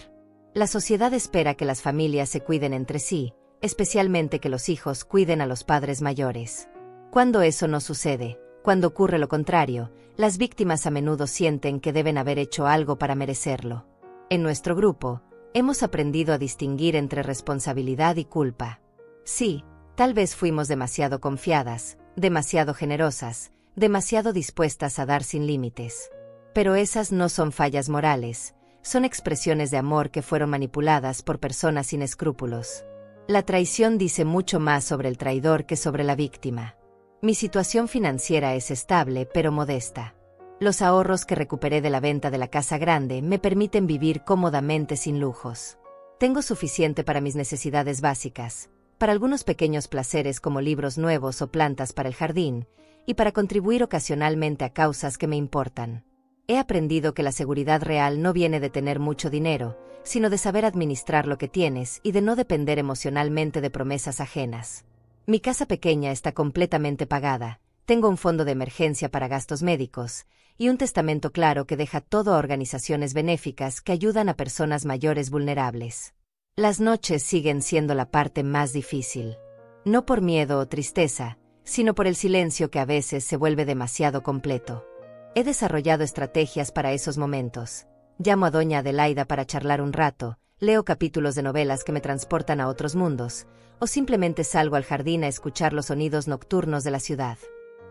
La sociedad espera que las familias se cuiden entre sí, especialmente que los hijos cuiden a los padres mayores. Cuando eso no sucede, cuando ocurre lo contrario, las víctimas a menudo sienten que deben haber hecho algo para merecerlo. En nuestro grupo, hemos aprendido a distinguir entre responsabilidad y culpa. Sí, tal vez fuimos demasiado confiadas, demasiado generosas, demasiado dispuestas a dar sin límites. Pero esas no son fallas morales, son expresiones de amor que fueron manipuladas por personas sin escrúpulos. La traición dice mucho más sobre el traidor que sobre la víctima. Mi situación financiera es estable pero modesta. Los ahorros que recuperé de la venta de la casa grande me permiten vivir cómodamente sin lujos. Tengo suficiente para mis necesidades básicas, para algunos pequeños placeres como libros nuevos o plantas para el jardín, y para contribuir ocasionalmente a causas que me importan. He aprendido que la seguridad real no viene de tener mucho dinero, sino de saber administrar lo que tienes y de no depender emocionalmente de promesas ajenas. Mi casa pequeña está completamente pagada, tengo un fondo de emergencia para gastos médicos, y un testamento claro que deja todo a organizaciones benéficas que ayudan a personas mayores vulnerables. Las noches siguen siendo la parte más difícil. No por miedo o tristeza, sino por el silencio que a veces se vuelve demasiado completo. He desarrollado estrategias para esos momentos. Llamo a doña Adelaida para charlar un rato, leo capítulos de novelas que me transportan a otros mundos, o simplemente salgo al jardín a escuchar los sonidos nocturnos de la ciudad.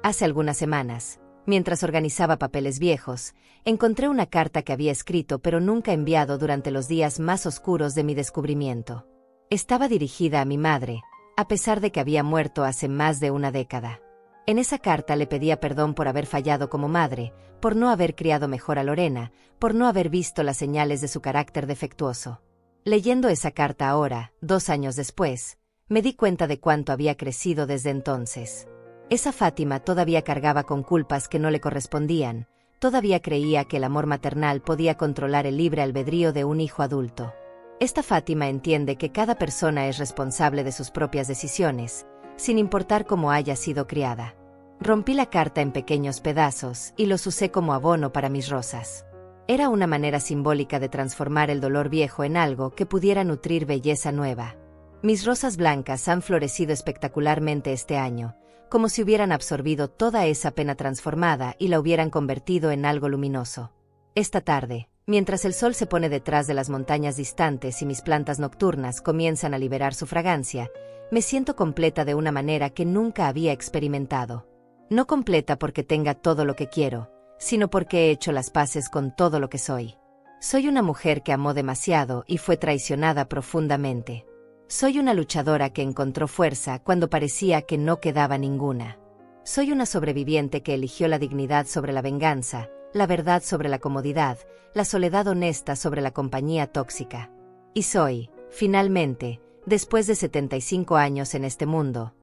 Hace algunas semanas, mientras organizaba papeles viejos, encontré una carta que había escrito pero nunca enviado durante los días más oscuros de mi descubrimiento. Estaba dirigida a mi madre, a pesar de que había muerto hace más de una década. En esa carta le pedía perdón por haber fallado como madre, por no haber criado mejor a Lorena, por no haber visto las señales de su carácter defectuoso. Leyendo esa carta ahora, 2 años después, me di cuenta de cuánto había crecido desde entonces. Esa Fátima todavía cargaba con culpas que no le correspondían, todavía creía que el amor maternal podía controlar el libre albedrío de un hijo adulto. Esta Fátima entiende que cada persona es responsable de sus propias decisiones, sin importar cómo haya sido criada. Rompí la carta en pequeños pedazos y los usé como abono para mis rosas. Era una manera simbólica de transformar el dolor viejo en algo que pudiera nutrir belleza nueva. Mis rosas blancas han florecido espectacularmente este año, como si hubieran absorbido toda esa pena transformada y la hubieran convertido en algo luminoso. Esta tarde, mientras el sol se pone detrás de las montañas distantes y mis plantas nocturnas comienzan a liberar su fragancia, me siento completa de una manera que nunca había experimentado. No completa porque tenga todo lo que quiero, sino porque he hecho las paces con todo lo que soy. Soy una mujer que amó demasiado y fue traicionada profundamente. Soy una luchadora que encontró fuerza cuando parecía que no quedaba ninguna. Soy una sobreviviente que eligió la dignidad sobre la venganza, la verdad sobre la comodidad, la soledad honesta sobre la compañía tóxica. Y soy, finalmente, después de 75 años en este mundo,